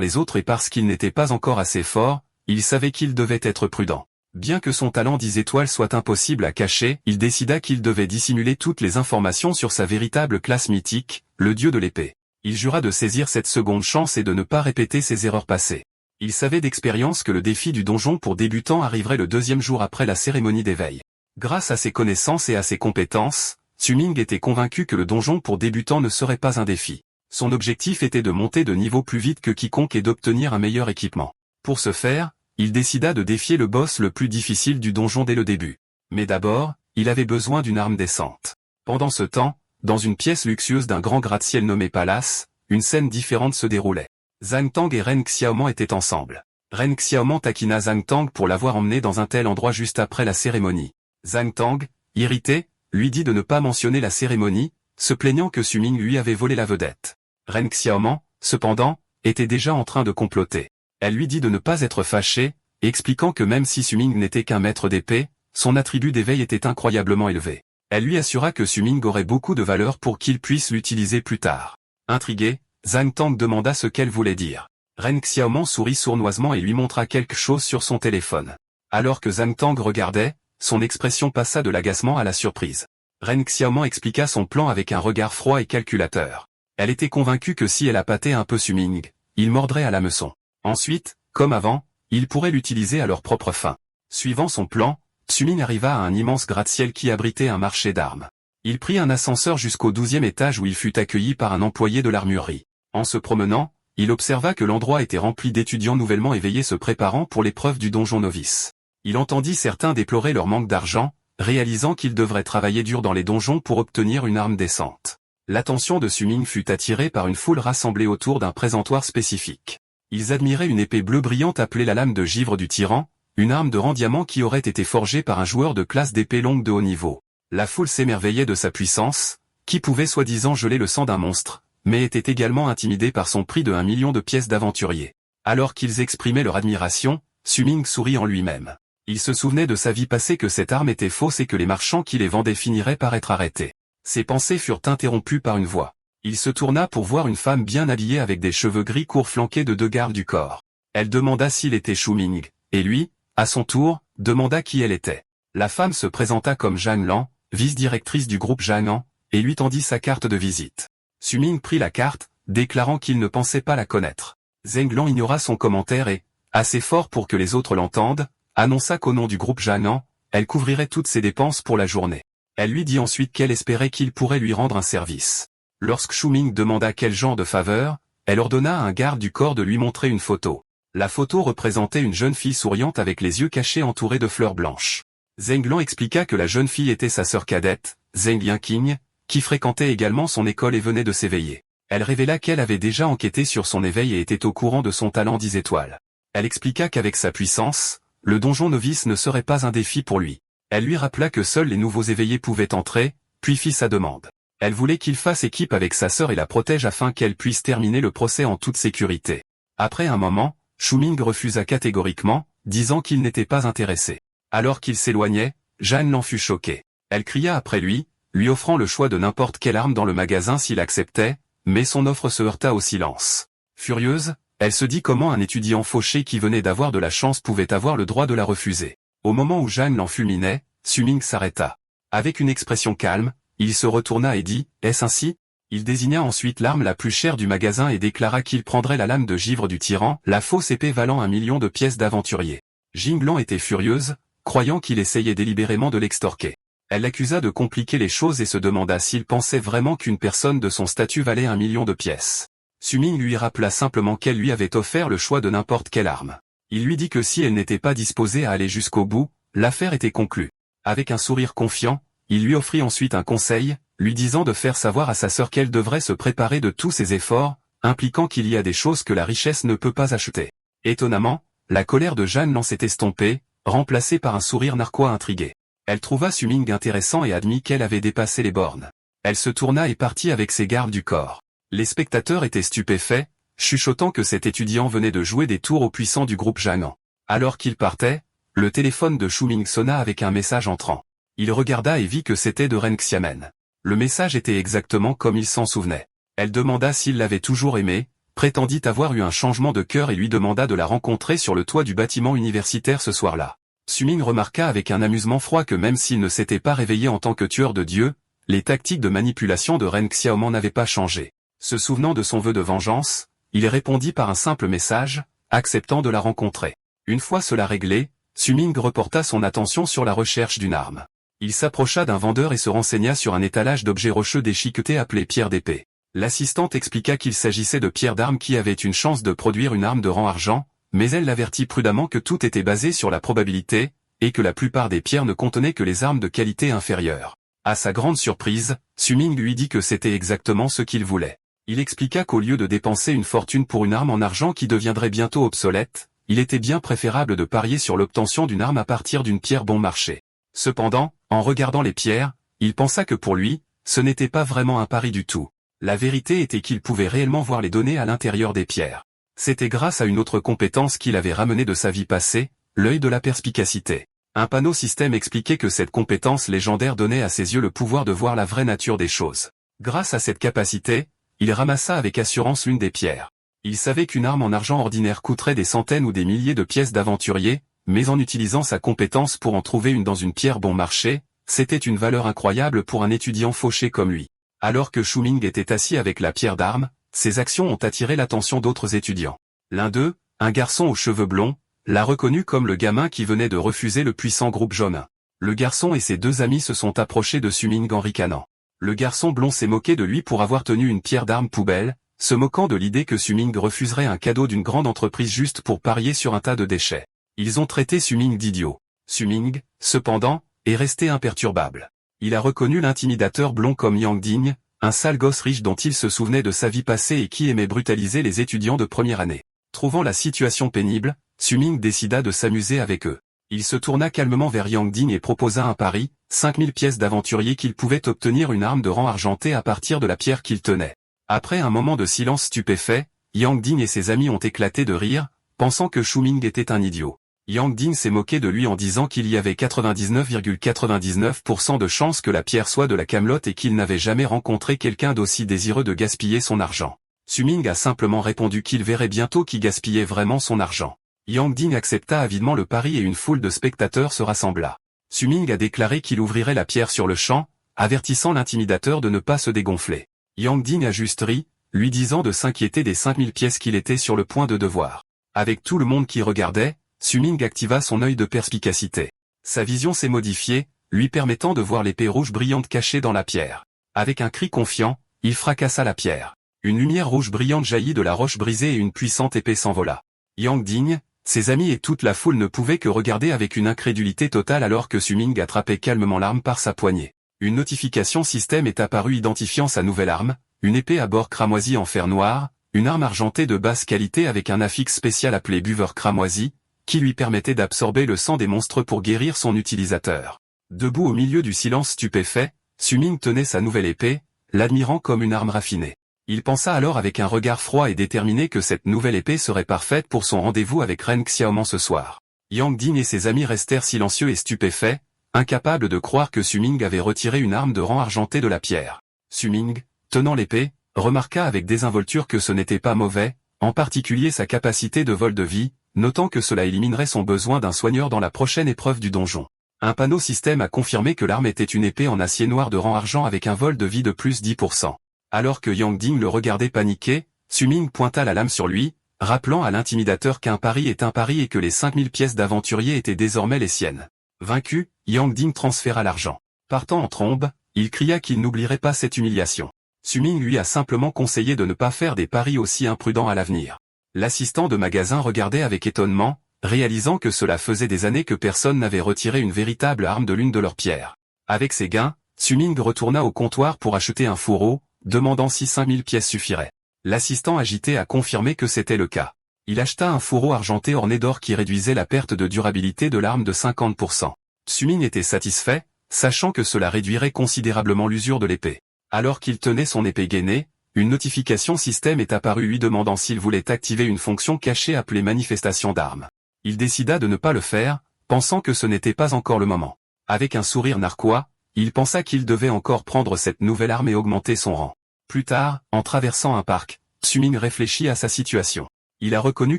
les autres et parce qu'il n'était pas encore assez fort, il savait qu'il devait être prudent. Bien que son talent 10 étoiles soit impossible à cacher, il décida qu'il devait dissimuler toutes les informations sur sa véritable classe mythique, le dieu de l'épée. Il jura de saisir cette seconde chance et de ne pas répéter ses erreurs passées. Il savait d'expérience que le défi du donjon pour débutants arriverait le 2e jour après la cérémonie d'éveil. Grâce à ses connaissances et à ses compétences, Su-Ming était convaincu que le donjon pour débutants ne serait pas un défi. Son objectif était de monter de niveau plus vite que quiconque et d'obtenir un meilleur équipement. Pour ce faire, il décida de défier le boss le plus difficile du donjon dès le début. Mais d'abord, il avait besoin d'une arme décente. Pendant ce temps, dans une pièce luxueuse d'un grand gratte-ciel nommé Palace, une scène différente se déroulait. Zhang Tang et Ren Xiaoman étaient ensemble. Ren Xiaoman taquina Zhang Tang pour l'avoir emmené dans un tel endroit juste après la cérémonie. Zhang Tang, irrité, lui dit de ne pas mentionner la cérémonie, se plaignant que Su-Ming lui avait volé la vedette. Ren Xiaoman, cependant, était déjà en train de comploter. Elle lui dit de ne pas être fâchée, expliquant que même si Su-Ming n'était qu'un maître d'épée, son attribut d'éveil était incroyablement élevé. Elle lui assura que Su-Ming aurait beaucoup de valeur pour qu'il puisse l'utiliser plus tard. Intrigué, Zhang Tang demanda ce qu'elle voulait dire. Ren Xiaoman sourit sournoisement et lui montra quelque chose sur son téléphone. Alors que Zhang Tang regardait, son expression passa de l'agacement à la surprise. Ren Xiaoman expliqua son plan avec un regard froid et calculateur. Elle était convaincue que si elle appâtait un peu Su-Ming, il mordrait à l'hameçon. Ensuite, comme avant, ils pourraient l'utiliser à leur propre fin. Suivant son plan, Su-Ming arriva à un immense gratte-ciel qui abritait un marché d'armes. Il prit un ascenseur jusqu'au 12e étage où il fut accueilli par un employé de l'armurerie. En se promenant, il observa que l'endroit était rempli d'étudiants nouvellement éveillés se préparant pour l'épreuve du donjon novice. Il entendit certains déplorer leur manque d'argent, réalisant qu'ils devraient travailler dur dans les donjons pour obtenir une arme décente. L'attention de Su-Ming fut attirée par une foule rassemblée autour d'un présentoir spécifique. Ils admiraient une épée bleue brillante appelée la lame de givre du tyran, une arme de rang diamant qui aurait été forgée par un joueur de classe d'épée longue de haut niveau. La foule s'émerveillait de sa puissance, qui pouvait soi-disant geler le sang d'un monstre, mais était également intimidée par son prix de 1 million de pièces d'aventurier. Alors qu'ils exprimaient leur admiration, Su-Ming sourit en lui-même. Il se souvenait de sa vie passée que cette arme était fausse et que les marchands qui les vendaient finiraient par être arrêtés. Ses pensées furent interrompues par une voix. Il se tourna pour voir une femme bien habillée avec des cheveux gris courts flanqués de 2 gardes du corps. Elle demanda s'il était Su-Ming, et lui, à son tour, demanda qui elle était. La femme se présenta comme Zhang Lan, vice-directrice du groupe Zhang, et lui tendit sa carte de visite. Su-Ming prit la carte, déclarant qu'il ne pensait pas la connaître. Zhang Lan ignora son commentaire et, assez fort pour que les autres l'entendent, annonça qu'au nom du groupe Zhang, elle couvrirait toutes ses dépenses pour la journée. Elle lui dit ensuite qu'elle espérait qu'il pourrait lui rendre un service. Lorsque Su-Ming demanda quel genre de faveur, elle ordonna à un garde du corps de lui montrer une photo. La photo représentait une jeune fille souriante avec les yeux cachés entourés de fleurs blanches. Zhang Lan expliqua que la jeune fille était sa sœur cadette, Zhang Lianqing, qui fréquentait également son école et venait de s'éveiller. Elle révéla qu'elle avait déjà enquêté sur son éveil et était au courant de son talent 10 étoiles. Elle expliqua qu'avec sa puissance, le donjon novice ne serait pas un défi pour lui. Elle lui rappela que seuls les nouveaux éveillés pouvaient entrer, puis fit sa demande. Elle voulait qu'il fasse équipe avec sa sœur et la protège afin qu'elle puisse terminer le procès en toute sécurité. Après un moment, Su-Ming refusa catégoriquement, disant qu'il n'était pas intéressé. Alors qu'il s'éloignait, Jeanne l'en fut choquée. Elle cria après lui offrant le choix de n'importe quelle arme dans le magasin s'il acceptait, mais son offre se heurta au silence. Furieuse, elle se dit comment un étudiant fauché qui venait d'avoir de la chance pouvait avoir le droit de la refuser. Au moment où Jeanne l'en fulminait, Su-Ming s'arrêta. Avec une expression calme, il se retourna et dit « Est-ce ainsi ?» Il désigna ensuite l'arme la plus chère du magasin et déclara qu'il prendrait la lame de givre du tyran, la fausse épée valant 1 million de pièces d'aventurier. Jinglan était furieuse, croyant qu'il essayait délibérément de l'extorquer. Elle l'accusa de compliquer les choses et se demanda s'il pensait vraiment qu'une personne de son statut valait 1 million de pièces. Su-Ming lui rappela simplement qu'elle lui avait offert le choix de n'importe quelle arme. Il lui dit que si elle n'était pas disposée à aller jusqu'au bout, l'affaire était conclue. Avec un sourire confiant, il lui offrit ensuite un conseil, lui disant de faire savoir à sa sœur qu'elle devrait se préparer de tous ses efforts, impliquant qu'il y a des choses que la richesse ne peut pas acheter. Étonnamment, la colère de Jeanne l'en s'est estompée, remplacée par un sourire narquois intrigué. Elle trouva Su-Ming intéressant et admit qu'elle avait dépassé les bornes. Elle se tourna et partit avec ses gardes du corps. Les spectateurs étaient stupéfaits, chuchotant que cet étudiant venait de jouer des tours aux puissants du groupe Zhang. Alors qu'il partait, le téléphone de Su-Ming sonna avec un message entrant. Il regarda et vit que c'était de Ren Xiamen. Le message était exactement comme il s'en souvenait. Elle demanda s'il l'avait toujours aimé, prétendit avoir eu un changement de cœur et lui demanda de la rencontrer sur le toit du bâtiment universitaire ce soir-là. Su-Ming remarqua avec un amusement froid que même s'il ne s'était pas réveillé en tant que tueur de Dieu, les tactiques de manipulation de Ren Xiaoman n'avaient pas changé. Se souvenant de son vœu de vengeance, il répondit par un simple message, acceptant de la rencontrer. Une fois cela réglé, Su-Ming reporta son attention sur la recherche d'une arme. Il s'approcha d'un vendeur et se renseigna sur un étalage d'objets rocheux déchiquetés appelé pierre d'épée. L'assistante expliqua qu'il s'agissait de pierres d'armes qui avaient une chance de produire une arme de rang argent, mais elle l'avertit prudemment que tout était basé sur la probabilité, et que la plupart des pierres ne contenaient que les armes de qualité inférieure. À sa grande surprise, Su-Ming lui dit que c'était exactement ce qu'il voulait. Il expliqua qu'au lieu de dépenser une fortune pour une arme en argent qui deviendrait bientôt obsolète, il était bien préférable de parier sur l'obtention d'une arme à partir d'une pierre bon marché. Cependant, en regardant les pierres, il pensa que pour lui, ce n'était pas vraiment un pari du tout. La vérité était qu'il pouvait réellement voir les données à l'intérieur des pierres. C'était grâce à une autre compétence qu'il avait ramenée de sa vie passée, l'œil de la perspicacité. Un panneau système expliquait que cette compétence légendaire donnait à ses yeux le pouvoir de voir la vraie nature des choses. Grâce à cette capacité, il ramassa avec assurance l'une des pierres. Il savait qu'une arme en argent ordinaire coûterait des centaines ou des milliers de pièces d'aventurier, mais en utilisant sa compétence pour en trouver une dans une pierre bon marché, c'était une valeur incroyable pour un étudiant fauché comme lui. Alors que Su-Ming était assis avec la pierre d'arme, ses actions ont attiré l'attention d'autres étudiants. L'un d'eux, un garçon aux cheveux blonds, l'a reconnu comme le gamin qui venait de refuser le puissant groupe jaune. Le garçon et ses deux amis se sont approchés de Su-Ming en ricanant. Le garçon blond s'est moqué de lui pour avoir tenu une pierre d'arme poubelle, se moquant de l'idée que Su-Ming refuserait un cadeau d'une grande entreprise juste pour parier sur un tas de déchets. Ils ont traité Su-Ming d'idiot. Su-Ming, cependant, est resté imperturbable. Il a reconnu l'intimidateur blond comme Yang Ding, un sale gosse riche dont il se souvenait de sa vie passée et qui aimait brutaliser les étudiants de première année. Trouvant la situation pénible, Su-Ming décida de s'amuser avec eux. Il se tourna calmement vers Yang Ding et proposa un pari, 5000 pièces d'aventurier qu'il pouvait obtenir une arme de rang argenté à partir de la pierre qu'il tenait. Après un moment de silence stupéfait, Yang Ding et ses amis ont éclaté de rire, pensant que Su-Ming était un idiot. Yang Ding s'est moqué de lui en disant qu'il y avait 99,99% de chances que la pierre soit de la camelote et qu'il n'avait jamais rencontré quelqu'un d'aussi désireux de gaspiller son argent. Su-Ming a simplement répondu qu'il verrait bientôt qui gaspillait vraiment son argent. Yang Ding accepta avidement le pari et une foule de spectateurs se rassembla. Su-Ming a déclaré qu'il ouvrirait la pierre sur le champ, avertissant l'intimidateur de ne pas se dégonfler. Yang Ding a juste ri, lui disant de s'inquiéter des 5000 pièces qu'il était sur le point de devoir. Avec tout le monde qui regardait, Su-Ming activa son œil de perspicacité. Sa vision s'est modifiée, lui permettant de voir l'épée rouge brillante cachée dans la pierre. Avec un cri confiant, il fracassa la pierre. Une lumière rouge brillante jaillit de la roche brisée et une puissante épée s'envola. Yang Ding, ses amis et toute la foule ne pouvaient que regarder avec une incrédulité totale alors que Su-Ming attrapait calmement l'arme par sa poignée. Une notification système est apparue identifiant sa nouvelle arme, une épée à bord cramoisi en fer noir, une arme argentée de basse qualité avec un affixe spécial appelé buveur cramoisi, qui lui permettait d'absorber le sang des monstres pour guérir son utilisateur. Debout au milieu du silence stupéfait, Su-Ming tenait sa nouvelle épée, l'admirant comme une arme raffinée. Il pensa alors avec un regard froid et déterminé que cette nouvelle épée serait parfaite pour son rendez-vous avec Ren Xiaoman ce soir. Yang Ding et ses amis restèrent silencieux et stupéfaits, incapables de croire que Su-Ming avait retiré une arme de rang argenté de la pierre. Su-Ming, tenant l'épée, remarqua avec désinvolture que ce n'était pas mauvais, en particulier sa capacité de vol de vie, notant que cela éliminerait son besoin d'un soigneur dans la prochaine épreuve du donjon. Un panneau système a confirmé que l'arme était une épée en acier noir de rang argent avec un vol de vie de plus 10%. Alors que Yang Ding le regardait paniqué, Su-Ming pointa la lame sur lui, rappelant à l'intimidateur qu'un pari est un pari et que les 5000 pièces d'aventurier étaient désormais les siennes. Vaincu, Yang Ding transféra l'argent. Partant en trombe, il cria qu'il n'oublierait pas cette humiliation. Su-Ming lui a simplement conseillé de ne pas faire des paris aussi imprudents à l'avenir. L'assistant de magasin regardait avec étonnement, réalisant que cela faisait des années que personne n'avait retiré une véritable arme de l'une de leurs pierres. Avec ses gains, Su-Ming retourna au comptoir pour acheter un fourreau, demandant si 5000 pièces suffiraient. L'assistant agité a confirmé que c'était le cas. Il acheta un fourreau argenté orné d'or qui réduisait la perte de durabilité de l'arme de 50%. Su-Ming était satisfait, sachant que cela réduirait considérablement l'usure de l'épée. Alors qu'il tenait son épée gainée, une notification système est apparue lui demandant s'il voulait activer une fonction cachée appelée manifestation d'armes. Il décida de ne pas le faire, pensant que ce n'était pas encore le moment. Avec un sourire narquois, il pensa qu'il devait encore prendre cette nouvelle arme et augmenter son rang. Plus tard, en traversant un parc, Xu-Ming réfléchit à sa situation. Il a reconnu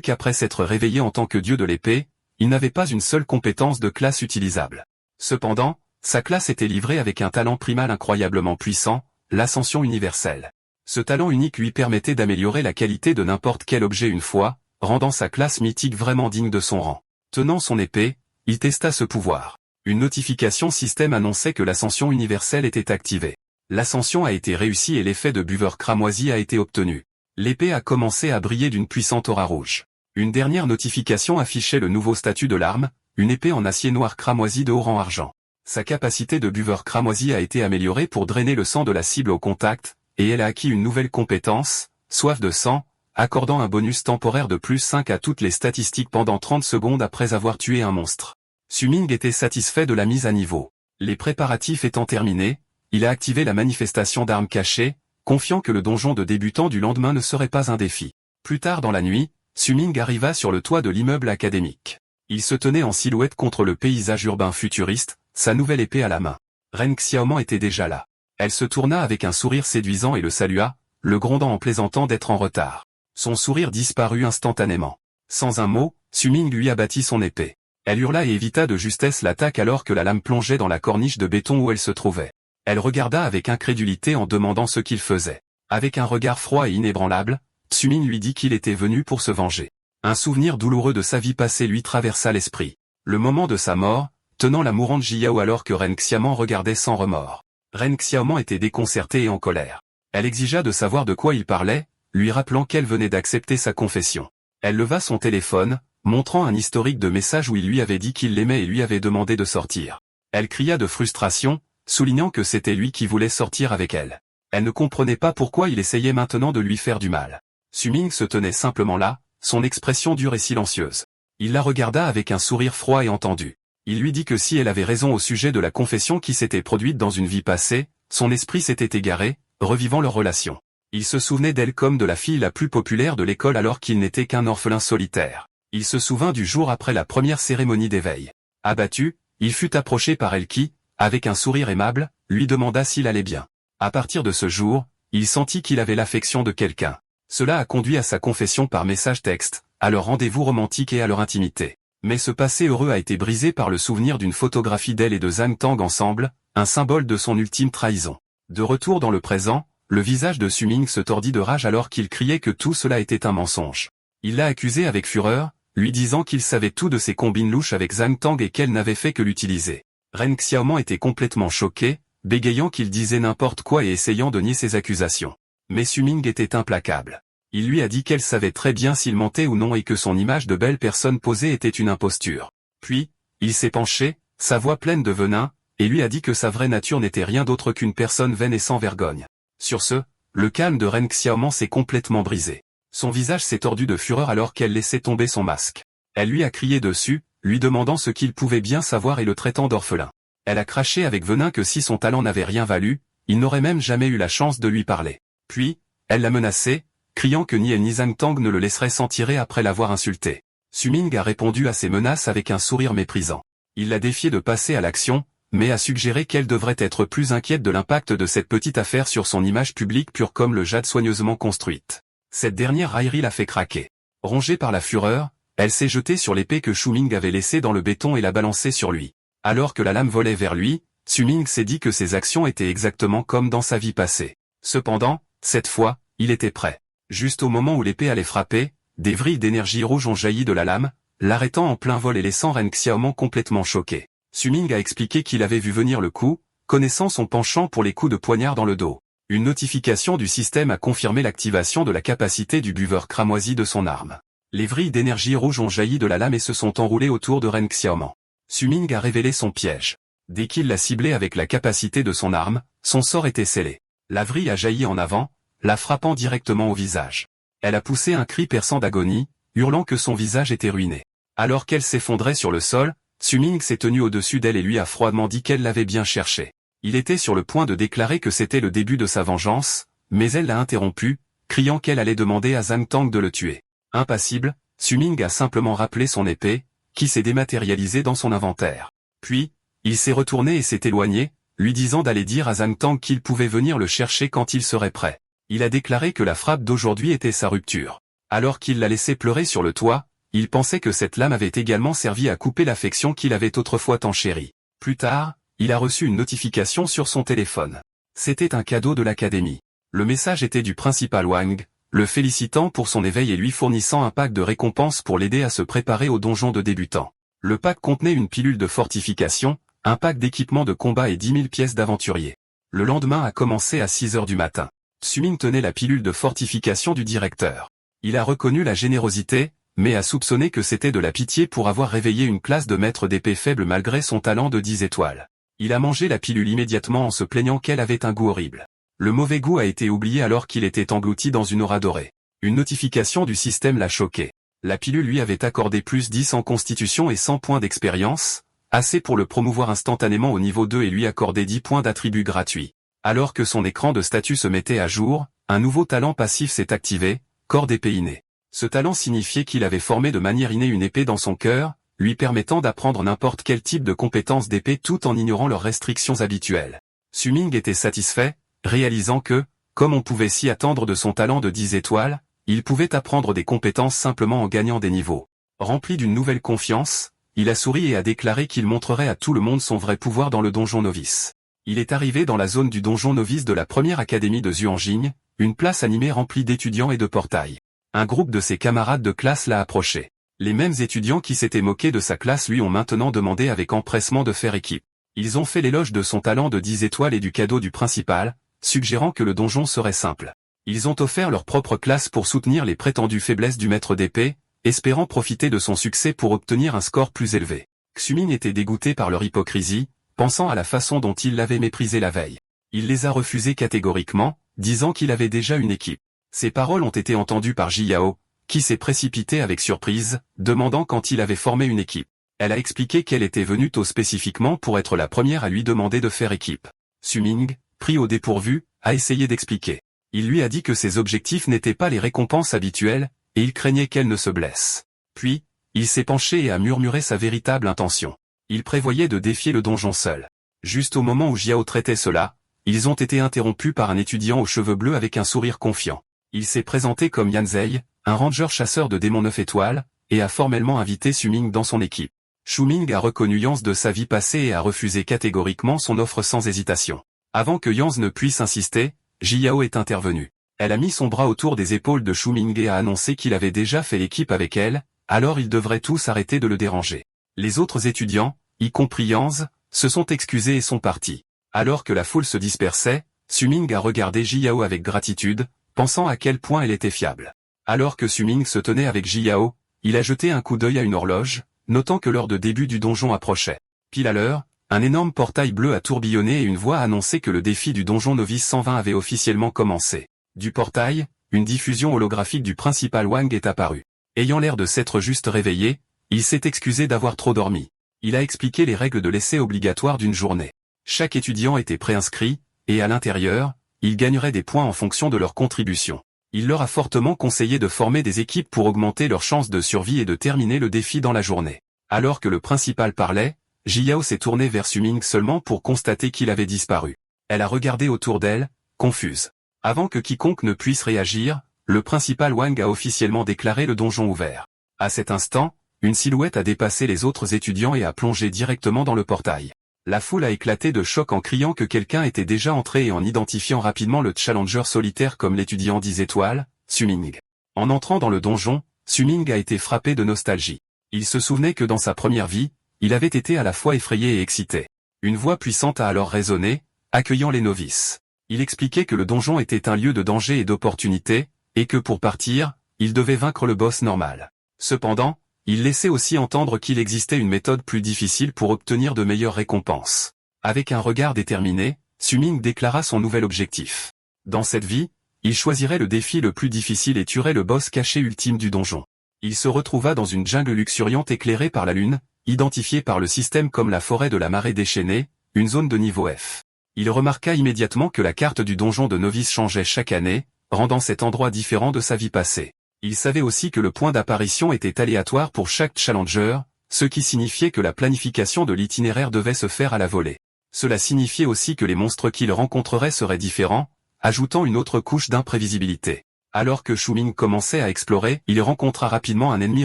qu'après s'être réveillé en tant que dieu de l'épée, il n'avait pas une seule compétence de classe utilisable. Cependant, sa classe était livrée avec un talent primal incroyablement puissant, l'ascension universelle. Ce talent unique lui permettait d'améliorer la qualité de n'importe quel objet une fois, rendant sa classe mythique vraiment digne de son rang. Tenant son épée, il testa ce pouvoir. Une notification système annonçait que l'ascension universelle était activée. L'ascension a été réussie et l'effet de buveur cramoisi a été obtenu. L'épée a commencé à briller d'une puissante aura rouge. Une dernière notification affichait le nouveau statut de l'arme, une épée en acier noir cramoisi de haut rang argent. Sa capacité de buveur cramoisi a été améliorée pour drainer le sang de la cible au contact, et elle a acquis une nouvelle compétence, soif de sang, accordant un bonus temporaire de plus 5 à toutes les statistiques pendant 30 secondes après avoir tué un monstre. Xu-Ming était satisfait de la mise à niveau. Les préparatifs étant terminés, il a activé la manifestation d'armes cachées, confiant que le donjon de débutant du lendemain ne serait pas un défi. Plus tard dans la nuit, Xu-Ming arriva sur le toit de l'immeuble académique. Il se tenait en silhouette contre le paysage urbain futuriste, sa nouvelle épée à la main. Ren Xiaoman était déjà là. Elle se tourna avec un sourire séduisant et le salua, le grondant en plaisantant d'être en retard. Son sourire disparut instantanément. Sans un mot, Xu-Ming lui abattit son épée. Elle hurla et évita de justesse l'attaque alors que la lame plongeait dans la corniche de béton où elle se trouvait. Elle regarda avec incrédulité en demandant ce qu'il faisait. Avec un regard froid et inébranlable, Xu-Ming lui dit qu'il était venu pour se venger. Un souvenir douloureux de sa vie passée lui traversa l'esprit. Le moment de sa mort, tenant la mourante Jiyao alors que Ren Xiaoman regardait sans remords. Ren Xiaoman était déconcertée et en colère. Elle exigea de savoir de quoi il parlait, lui rappelant qu'elle venait d'accepter sa confession. Elle leva son téléphone, montrant un historique de messages où il lui avait dit qu'il l'aimait et lui avait demandé de sortir. Elle cria de frustration, soulignant que c'était lui qui voulait sortir avec elle. Elle ne comprenait pas pourquoi il essayait maintenant de lui faire du mal. Xu-Ming se tenait simplement là, son expression dure et silencieuse. Il la regarda avec un sourire froid et entendu. Il lui dit que si elle avait raison au sujet de la confession qui s'était produite dans une vie passée, son esprit s'était égaré, revivant leur relation. Il se souvenait d'elle comme de la fille la plus populaire de l'école alors qu'il n'était qu'un orphelin solitaire. Il se souvint du jour après la première cérémonie d'éveil. Abattu, il fut approché par elle qui, avec un sourire aimable, lui demanda s'il allait bien. À partir de ce jour, il sentit qu'il avait l'affection de quelqu'un. Cela a conduit à sa confession par message texte, à leur rendez-vous romantique et à leur intimité. Mais ce passé heureux a été brisé par le souvenir d'une photographie d'elle et de Zhang Tang ensemble, un symbole de son ultime trahison. De retour dans le présent, le visage de Xu-Ming se tordit de rage alors qu'il criait que tout cela était un mensonge. Il l'a accusé avec fureur, lui disant qu'il savait tout de ses combines louches avec Zhang Tang et qu'elle n'avait fait que l'utiliser. Ren Xiaoman était complètement choqué, bégayant qu'il disait n'importe quoi et essayant de nier ses accusations. Mais Xu-Ming était implacable. Il lui a dit qu'elle savait très bien s'il mentait ou non et que son image de belle personne posée était une imposture. Puis, il s'est penché, sa voix pleine de venin, et lui a dit que sa vraie nature n'était rien d'autre qu'une personne vaine et sans vergogne. Sur ce, le calme de Ren Xiaoman s'est complètement brisé. Son visage s'est tordu de fureur alors qu'elle laissait tomber son masque. Elle lui a crié dessus, lui demandant ce qu'il pouvait bien savoir et le traitant d'orphelin. Elle a craché avec venin que si son talent n'avait rien valu, il n'aurait même jamais eu la chance de lui parler. Puis, elle l'a menacé, criant que ni elle ni Zhang Tang ne le laisseraient s'en tirer après l'avoir insulté. Xu-Ming a répondu à ses menaces avec un sourire méprisant. Il l'a défié de passer à l'action, mais a suggéré qu'elle devrait être plus inquiète de l'impact de cette petite affaire sur son image publique pure comme le jade soigneusement construite. Cette dernière raillerie l'a fait craquer. Rongée par la fureur, elle s'est jetée sur l'épée que Xu-Ming avait laissée dans le béton et l'a balancée sur lui. Alors que la lame volait vers lui, Xu-Ming s'est dit que ses actions étaient exactement comme dans sa vie passée. Cependant, cette fois, il était prêt. Juste au moment où l'épée allait frapper, des vrilles d'énergie rouge ont jailli de la lame, l'arrêtant en plein vol et laissant Ren Xiaoman complètement choqué. Xu-Ming a expliqué qu'il avait vu venir le coup, connaissant son penchant pour les coups de poignard dans le dos. Une notification du système a confirmé l'activation de la capacité du buveur cramoisi de son arme. Les vrilles d'énergie rouge ont jailli de la lame et se sont enroulées autour de Ren Xiaoman. Xu-Ming a révélé son piège. Dès qu'il l'a ciblé avec la capacité de son arme, son sort était scellé. La vrille a jailli en avant, la frappant directement au visage. Elle a poussé un cri perçant d'agonie, hurlant que son visage était ruiné. Alors qu'elle s'effondrait sur le sol, Xu-Ming s'est tenu au-dessus d'elle et lui a froidement dit qu'elle l'avait bien cherché. Il était sur le point de déclarer que c'était le début de sa vengeance, mais elle l'a interrompu, criant qu'elle allait demander à Zhang Tang de le tuer. Impassible, Xu-Ming a simplement rappelé son épée, qui s'est dématérialisée dans son inventaire. Puis, il s'est retourné et s'est éloigné, lui disant d'aller dire à Zhang Tang qu'il pouvait venir le chercher quand il serait prêt. Il a déclaré que la frappe d'aujourd'hui était sa rupture. Alors qu'il l'a laissé pleurer sur le toit, il pensait que cette lame avait également servi à couper l'affection qu'il avait autrefois tant chérie. Plus tard, il a reçu une notification sur son téléphone. C'était un cadeau de l'académie. Le message était du principal Wang, le félicitant pour son éveil et lui fournissant un pack de récompenses pour l'aider à se préparer au donjon de débutant. Le pack contenait une pilule de fortification, un pack d'équipement de combat et 10 000 pièces d'aventurier. Le lendemain a commencé à 6 heures du matin. Xuming tenait la pilule de fortification du directeur. Il a reconnu la générosité, mais a soupçonné que c'était de la pitié pour avoir réveillé une classe de maîtres d'épée faible malgré son talent de 10 étoiles. Il a mangé la pilule immédiatement en se plaignant qu'elle avait un goût horrible. Le mauvais goût a été oublié alors qu'il était englouti dans une aura dorée. Une notification du système l'a choqué. La pilule lui avait accordé plus 10 en constitution et 100 points d'expérience, assez pour le promouvoir instantanément au niveau 2 et lui accorder 10 points d'attribut gratuits. Alors que son écran de statut se mettait à jour, un nouveau talent passif s'est activé, corps d'épée inné. Ce talent signifiait qu'il avait formé de manière innée une épée dans son cœur, lui permettant d'apprendre n'importe quel type de compétences d'épée tout en ignorant leurs restrictions habituelles. Xuming était satisfait, réalisant que, comme on pouvait s'y attendre de son talent de 10 étoiles, il pouvait apprendre des compétences simplement en gagnant des niveaux. Rempli d'une nouvelle confiance, il a souri et a déclaré qu'il montrerait à tout le monde son vrai pouvoir dans le donjon novice. Il est arrivé dans la zone du donjon novice de la première académie de Xuanjing, une place animée remplie d'étudiants et de portails. Un groupe de ses camarades de classe l'a approché. Les mêmes étudiants qui s'étaient moqués de sa classe lui ont maintenant demandé avec empressement de faire équipe. Ils ont fait l'éloge de son talent de 10 étoiles et du cadeau du principal, suggérant que le donjon serait simple. Ils ont offert leur propre classe pour soutenir les prétendues faiblesses du maître d'épée, espérant profiter de son succès pour obtenir un score plus élevé. Xuming était dégoûté par leur hypocrisie, pensant à la façon dont il l'avait méprisé la veille. Il les a refusés catégoriquement, disant qu'il avait déjà une équipe. Ces paroles ont été entendues par Ji Yao, qui s'est précipité avec surprise, demandant quand il avait formé une équipe. Elle a expliqué qu'elle était venue tôt spécifiquement pour être la première à lui demander de faire équipe. Xuming, pris au dépourvu, a essayé d'expliquer. Il lui a dit que ses objectifs n'étaient pas les récompenses habituelles, et il craignait qu'elle ne se blesse. Puis, il s'est penché et a murmuré sa véritable intention. Il prévoyait de défier le donjon seul. Juste au moment où Jiao traitait cela, ils ont été interrompus par un étudiant aux cheveux bleus avec un sourire confiant. Il s'est présenté comme Yan Zei, un ranger chasseur de démons 9 étoiles, et a formellement invité Xuming dans son équipe. Xuming a reconnu Yanz de sa vie passée et a refusé catégoriquement son offre sans hésitation. Avant que Yanz ne puisse insister, Jiao est intervenu. Elle a mis son bras autour des épaules de Xuming et a annoncé qu'il avait déjà fait l'équipe avec elle, alors ils devraient tous arrêter de le déranger. Les autres étudiants, y compris Yanz, se sont excusés et sont partis. Alors que la foule se dispersait, Xuming a regardé Jiao avec gratitude, pensant à quel point elle était fiable. Alors que Xuming se tenait avec Jiao, il a jeté un coup d'œil à une horloge, notant que l'heure de début du donjon approchait. Pile à l'heure, un énorme portail bleu a tourbillonné et une voix a annoncé que le défi du donjon novice 120 avait officiellement commencé. Du portail, une diffusion holographique du principal Wang est apparue. Ayant l'air de s'être juste réveillé, il s'est excusé d'avoir trop dormi. Il a expliqué les règles de l'essai obligatoire d'une journée. Chaque étudiant était préinscrit, et à l'intérieur, ils gagneraient des points en fonction de leur contribution. Il leur a fortement conseillé de former des équipes pour augmenter leurs chances de survie et de terminer le défi dans la journée. Alors que le principal parlait, Jiao s'est tournée vers Xuming seulement pour constater qu'il avait disparu. Elle a regardé autour d'elle, confuse. Avant que quiconque ne puisse réagir, le principal Wang a officiellement déclaré le donjon ouvert. À cet instant, une silhouette a dépassé les autres étudiants et a plongé directement dans le portail. La foule a éclaté de choc en criant que quelqu'un était déjà entré et en identifiant rapidement le challenger solitaire comme l'étudiant 10 étoiles, Xuming. En entrant dans le donjon, Xuming a été frappé de nostalgie. Il se souvenait que dans sa première vie, il avait été à la fois effrayé et excité. Une voix puissante a alors résonné, accueillant les novices. Il expliquait que le donjon était un lieu de danger et d'opportunité, et que pour partir, il devait vaincre le boss normal. Cependant, il laissait aussi entendre qu'il existait une méthode plus difficile pour obtenir de meilleures récompenses. Avec un regard déterminé, Xuming déclara son nouvel objectif. Dans cette vie, il choisirait le défi le plus difficile et tuerait le boss caché ultime du donjon. Il se retrouva dans une jungle luxuriante éclairée par la lune, identifiée par le système comme la forêt de la marée déchaînée, une zone de niveau F. Il remarqua immédiatement que la carte du donjon de novice changeait chaque année, rendant cet endroit différent de sa vie passée. Il savait aussi que le point d'apparition était aléatoire pour chaque challenger, ce qui signifiait que la planification de l'itinéraire devait se faire à la volée. Cela signifiait aussi que les monstres qu'il rencontrerait seraient différents, ajoutant une autre couche d'imprévisibilité. Alors que Shu Ming commençait à explorer, il rencontra rapidement un ennemi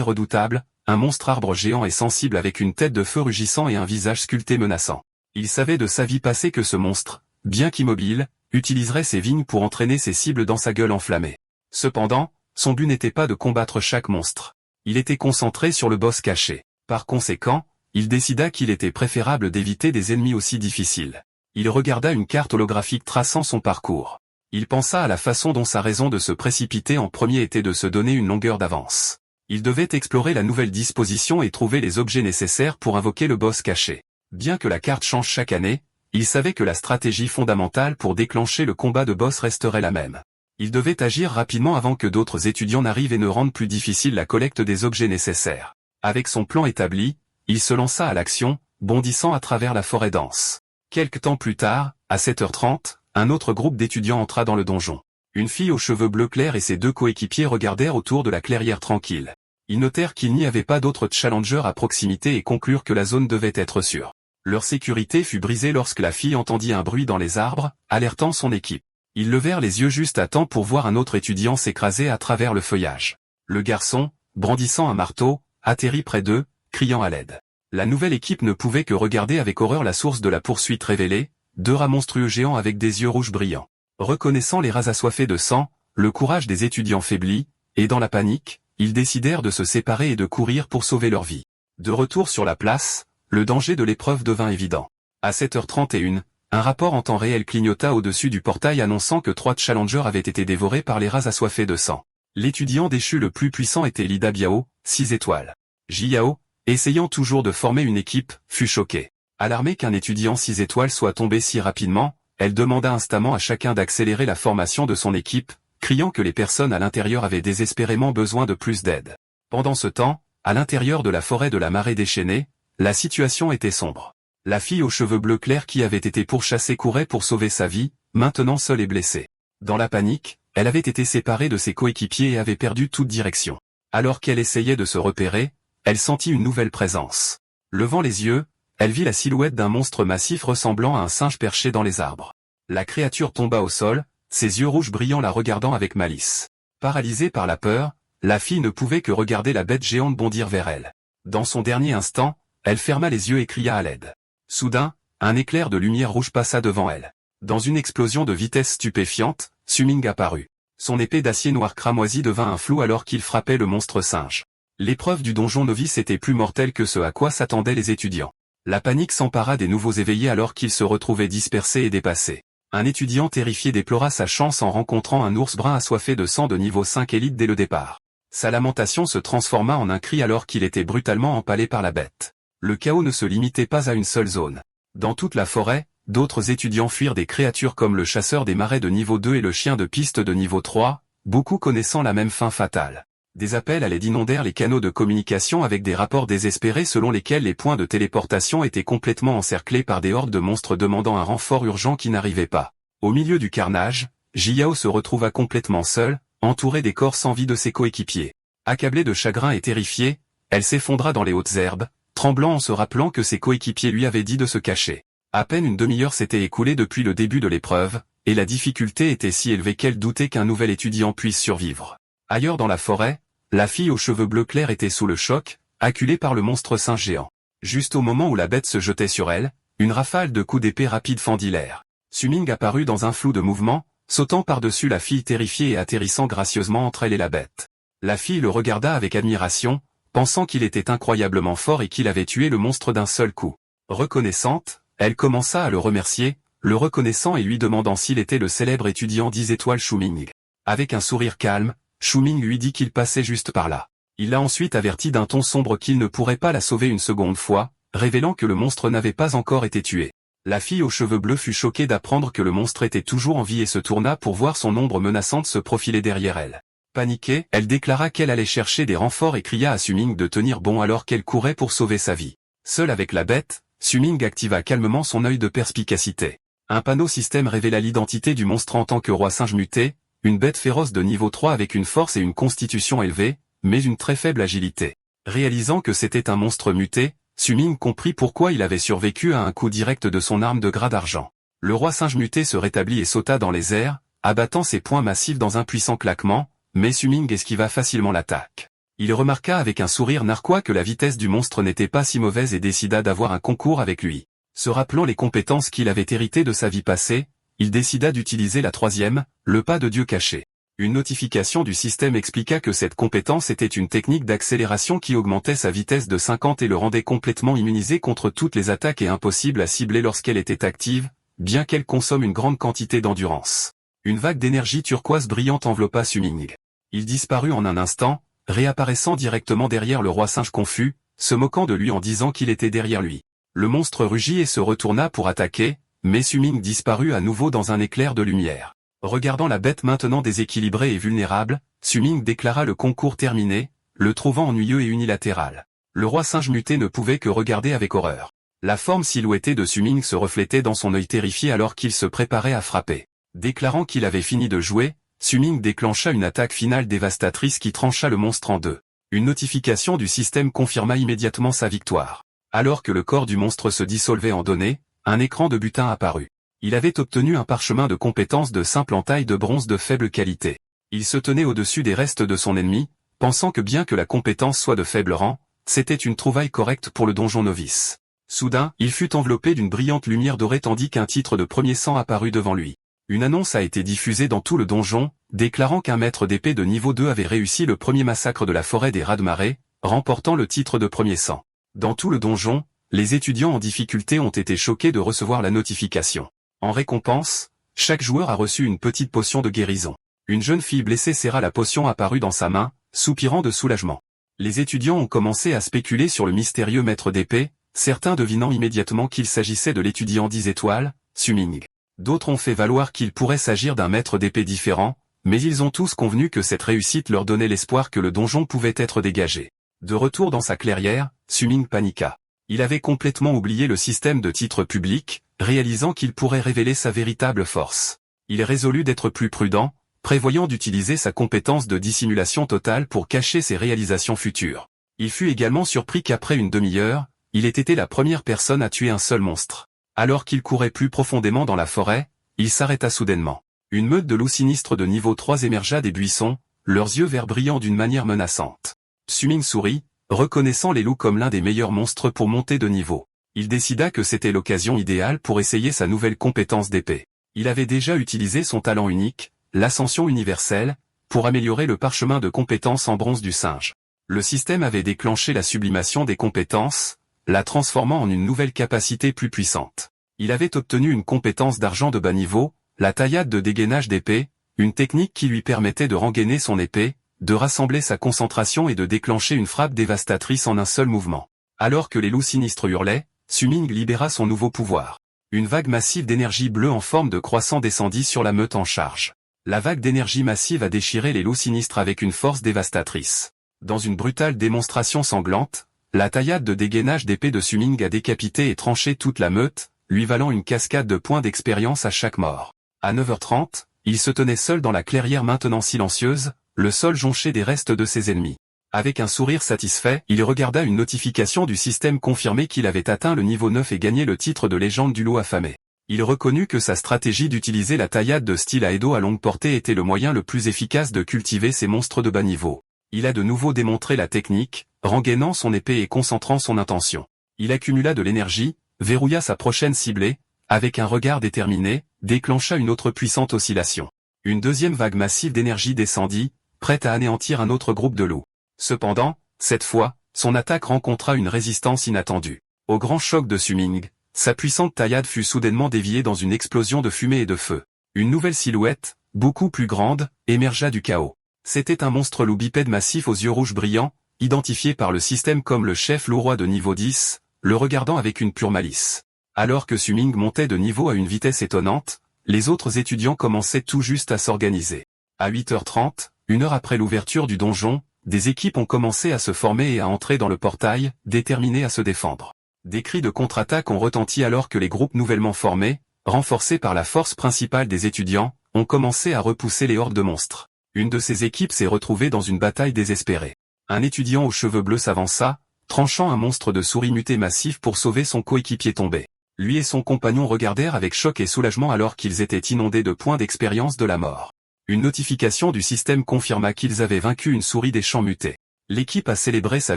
redoutable, un monstre arbre géant et sensible avec une tête de feu rugissant et un visage sculpté menaçant. Il savait de sa vie passée que ce monstre, bien qu'immobile, utiliserait ses vignes pour entraîner ses cibles dans sa gueule enflammée. Cependant, son but n'était pas de combattre chaque monstre. Il était concentré sur le boss caché. Par conséquent, il décida qu'il était préférable d'éviter des ennemis aussi difficiles. Il regarda une carte holographique traçant son parcours. Il pensa à la façon dont sa raison de se précipiter en premier était de se donner une longueur d'avance. Il devait explorer la nouvelle disposition et trouver les objets nécessaires pour invoquer le boss caché. Bien que la carte change chaque année, il savait que la stratégie fondamentale pour déclencher le combat de boss resterait la même. Il devait agir rapidement avant que d'autres étudiants n'arrivent et ne rendent plus difficile la collecte des objets nécessaires. Avec son plan établi, il se lança à l'action, bondissant à travers la forêt dense. Quelque temps plus tard, à 7h30, un autre groupe d'étudiants entra dans le donjon. Une fille aux cheveux bleus clairs et ses deux coéquipiers regardèrent autour de la clairière tranquille. Ils notèrent qu'il n'y avait pas d'autres challengers à proximité et conclurent que la zone devait être sûre. Leur sécurité fut brisée lorsque la fille entendit un bruit dans les arbres, alertant son équipe. Ils levèrent les yeux juste à temps pour voir un autre étudiant s'écraser à travers le feuillage. Le garçon, brandissant un marteau, atterrit près d'eux, criant à l'aide. La nouvelle équipe ne pouvait que regarder avec horreur la source de la poursuite révélée, deux rats monstrueux géants avec des yeux rouges brillants. Reconnaissant les rats assoiffés de sang, le courage des étudiants faiblit, et dans la panique, ils décidèrent de se séparer et de courir pour sauver leur vie. De retour sur la place, le danger de l'épreuve devint évident. À 7h31, un rapport en temps réel clignota au-dessus du portail annonçant que 3 challengers avaient été dévorés par les rats assoiffés de sang. L'étudiant déchu le plus puissant était Lida Biao, 6 étoiles. Jiao, essayant toujours de former une équipe, fut choquée. Alarmée qu'un étudiant 6 étoiles soit tombé si rapidement, elle demanda instamment à chacun d'accélérer la formation de son équipe, criant que les personnes à l'intérieur avaient désespérément besoin de plus d'aide. Pendant ce temps, à l'intérieur de la forêt de la marée déchaînée, la situation était sombre. La fille aux cheveux bleus clairs qui avait été pourchassée courait pour sauver sa vie, maintenant seule et blessée. Dans la panique, elle avait été séparée de ses coéquipiers et avait perdu toute direction. Alors qu'elle essayait de se repérer, elle sentit une nouvelle présence. Levant les yeux, elle vit la silhouette d'un monstre massif ressemblant à un singe perché dans les arbres. La créature tomba au sol, ses yeux rouges brillant la regardant avec malice. Paralysée par la peur, la fille ne pouvait que regarder la bête géante bondir vers elle. Dans son dernier instant, elle ferma les yeux et cria à l'aide. Soudain, un éclair de lumière rouge passa devant elle. Dans une explosion de vitesse stupéfiante, Shu Ming apparut. Son épée d'acier noir cramoisi devint un flou alors qu'il frappait le monstre singe. L'épreuve du donjon novice était plus mortelle que ce à quoi s'attendaient les étudiants. La panique s'empara des nouveaux éveillés alors qu'ils se retrouvaient dispersés et dépassés. Un étudiant terrifié déplora sa chance en rencontrant un ours brun assoiffé de sang de niveau 5 élite dès le départ. Sa lamentation se transforma en un cri alors qu'il était brutalement empalé par la bête. Le chaos ne se limitait pas à une seule zone. Dans toute la forêt, d'autres étudiants fuirent des créatures comme le chasseur des marais de niveau 2 et le chien de piste de niveau 3, beaucoup connaissant la même fin fatale. Des appels à l'aide inondèrent les canaux de communication avec des rapports désespérés selon lesquels les points de téléportation étaient complètement encerclés par des hordes de monstres demandant un renfort urgent qui n'arrivait pas. Au milieu du carnage, Jiao se retrouva complètement seule, entourée des corps sans vie de ses coéquipiers. Accablée de chagrin et terrifiée, elle s'effondra dans les hautes herbes, tremblant en se rappelant que ses coéquipiers lui avaient dit de se cacher. À peine une demi-heure s'était écoulée depuis le début de l'épreuve, et la difficulté était si élevée qu'elle doutait qu'un nouvel étudiant puisse survivre. Ailleurs dans la forêt, la fille aux cheveux bleus clairs était sous le choc, acculée par le monstre singe géant. Juste au moment où la bête se jetait sur elle, une rafale de coups d'épée rapide fendit l'air. Shu Ming apparut dans un flou de mouvements, sautant par-dessus la fille terrifiée et atterrissant gracieusement entre elle et la bête. La fille le regarda avec admiration, pensant qu'il était incroyablement fort et qu'il avait tué le monstre d'un seul coup. Reconnaissante, elle commença à le remercier, le reconnaissant et lui demandant s'il était le célèbre étudiant 10 étoiles Shu Ming. Avec un sourire calme, Shu Ming lui dit qu'il passait juste par là. Il l'a ensuite averti d'un ton sombre qu'il ne pourrait pas la sauver une seconde fois, révélant que le monstre n'avait pas encore été tué. La fille aux cheveux bleus fut choquée d'apprendre que le monstre était toujours en vie et se tourna pour voir son ombre menaçante se profiler derrière elle. Paniquée, elle déclara qu'elle allait chercher des renforts et cria à Shu Ming de tenir bon alors qu'elle courait pour sauver sa vie. Seule avec la bête, Shu Ming activa calmement son œil de perspicacité. Un panneau système révéla l'identité du monstre en tant que roi singe muté, une bête féroce de niveau 3 avec une force et une constitution élevée, mais une très faible agilité. Réalisant que c'était un monstre muté, Su-Ming comprit pourquoi il avait survécu à un coup direct de son arme de gras d'argent. Le roi singe muté se rétablit et sauta dans les airs, abattant ses poings massifs dans un puissant claquement, mais Su-Ming esquiva facilement l'attaque. Il remarqua avec un sourire narquois que la vitesse du monstre n'était pas si mauvaise et décida d'avoir un concours avec lui. Se rappelant les compétences qu'il avait héritées de sa vie passée, il décida d'utiliser la troisième, le pas de Dieu caché. Une notification du système expliqua que cette compétence était une technique d'accélération qui augmentait sa vitesse de 50 et le rendait complètement immunisé contre toutes les attaques et impossible à cibler lorsqu'elle était active, bien qu'elle consomme une grande quantité d'endurance. Une vague d'énergie turquoise brillante enveloppa Su-Ming. Il disparut en un instant, réapparaissant directement derrière le roi singe confus, se moquant de lui en disant qu'il était derrière lui. Le monstre rugit et se retourna pour attaquer, mais Su-Ming disparut à nouveau dans un éclair de lumière. Regardant la bête maintenant déséquilibrée et vulnérable, Su-Ming déclara le concours terminé, le trouvant ennuyeux et unilatéral. Le roi singe muté ne pouvait que regarder avec horreur. La forme silhouettée de Su-Ming se reflétait dans son œil terrifié alors qu'il se préparait à frapper. Déclarant qu'il avait fini de jouer, Su-Ming déclencha une attaque finale dévastatrice qui trancha le monstre en deux. Une notification du système confirma immédiatement sa victoire. Alors que le corps du monstre se dissolvait en données, un écran de butin apparut. Il avait obtenu un parchemin de compétences de simple entaille de bronze de faible qualité. Il se tenait au-dessus des restes de son ennemi, pensant que bien que la compétence soit de faible rang, c'était une trouvaille correcte pour le donjon novice. Soudain, il fut enveloppé d'une brillante lumière dorée tandis qu'un titre de premier sang apparut devant lui. Une annonce a été diffusée dans tout le donjon, déclarant qu'un maître d'épée de niveau 2 avait réussi le premier massacre de la forêt des rats de marée, remportant le titre de premier sang. Dans tout le donjon, les étudiants en difficulté ont été choqués de recevoir la notification. En récompense, chaque joueur a reçu une petite potion de guérison. Une jeune fille blessée serra la potion apparue dans sa main, soupirant de soulagement. Les étudiants ont commencé à spéculer sur le mystérieux maître d'épée, certains devinant immédiatement qu'il s'agissait de l'étudiant 10 étoiles, Su-Ming. D'autres ont fait valoir qu'il pourrait s'agir d'un maître d'épée différent, mais ils ont tous convenu que cette réussite leur donnait l'espoir que le donjon pouvait être dégagé. De retour dans sa clairière, Su-Ming paniqua. Il avait complètement oublié le système de titres publics, réalisant qu'il pourrait révéler sa véritable force. Il résolut d'être plus prudent, prévoyant d'utiliser sa compétence de dissimulation totale pour cacher ses réalisations futures. Il fut également surpris qu'après une demi-heure, il ait été la première personne à tuer un seul monstre. Alors qu'il courait plus profondément dans la forêt, il s'arrêta soudainement. Une meute de loups sinistres de niveau 3 émergea des buissons, leurs yeux verts brillant d'une manière menaçante. Su-Ming sourit, reconnaissant les loups comme l'un des meilleurs monstres pour monter de niveau. Il décida que c'était l'occasion idéale pour essayer sa nouvelle compétence d'épée. Il avait déjà utilisé son talent unique, l'ascension universelle, pour améliorer le parchemin de compétences en bronze du singe. Le système avait déclenché la sublimation des compétences, la transformant en une nouvelle capacité plus puissante. Il avait obtenu une compétence d'argent de bas niveau, la taillade de dégainage d'épée, une technique qui lui permettait de rengainer son épée, de rassembler sa concentration et de déclencher une frappe dévastatrice en un seul mouvement. Alors que les loups sinistres hurlaient, Su-Ming libéra son nouveau pouvoir. Une vague massive d'énergie bleue en forme de croissant descendit sur la meute en charge. La vague d'énergie massive a déchiré les loups sinistres avec une force dévastatrice. Dans une brutale démonstration sanglante, la taillade de dégainage d'épée de Su-Ming a décapité et tranché toute la meute, lui valant une cascade de points d'expérience à chaque mort. À 9h30, il se tenait seul dans la clairière maintenant silencieuse, le sol jonché des restes de ses ennemis. Avec un sourire satisfait, il regarda une notification du système confirmer qu'il avait atteint le niveau 9 et gagné le titre de légende du loup affamé. Il reconnut que sa stratégie d'utiliser la taillade de style à Edo à longue portée était le moyen le plus efficace de cultiver ces monstres de bas niveau. Il a de nouveau démontré la technique, rengainant son épée et concentrant son intention. Il accumula de l'énergie, verrouilla sa prochaine ciblée, avec un regard déterminé, déclencha une autre puissante oscillation. Une deuxième vague massive d'énergie descendit, prête à anéantir un autre groupe de loups. Cependant, cette fois, son attaque rencontra une résistance inattendue. Au grand choc de Su-Ming, sa puissante taillade fut soudainement déviée dans une explosion de fumée et de feu. Une nouvelle silhouette, beaucoup plus grande, émergea du chaos. C'était un monstre loup bipède massif aux yeux rouges brillants, identifié par le système comme le chef loup-roi de niveau 10, le regardant avec une pure malice. Alors que Su-Ming montait de niveau à une vitesse étonnante, les autres étudiants commençaient tout juste à s'organiser. À 8h30, une heure après l'ouverture du donjon, des équipes ont commencé à se former et à entrer dans le portail, déterminées à se défendre. Des cris de contre-attaque ont retenti alors que les groupes nouvellement formés, renforcés par la force principale des étudiants, ont commencé à repousser les hordes de monstres. Une de ces équipes s'est retrouvée dans une bataille désespérée. Un étudiant aux cheveux bleus s'avança, tranchant un monstre de souris muté massif pour sauver son coéquipier tombé. Lui et son compagnon regardèrent avec choc et soulagement alors qu'ils étaient inondés de points d'expérience de la mort. Une notification du système confirma qu'ils avaient vaincu une souris des champs mutés. L'équipe a célébré sa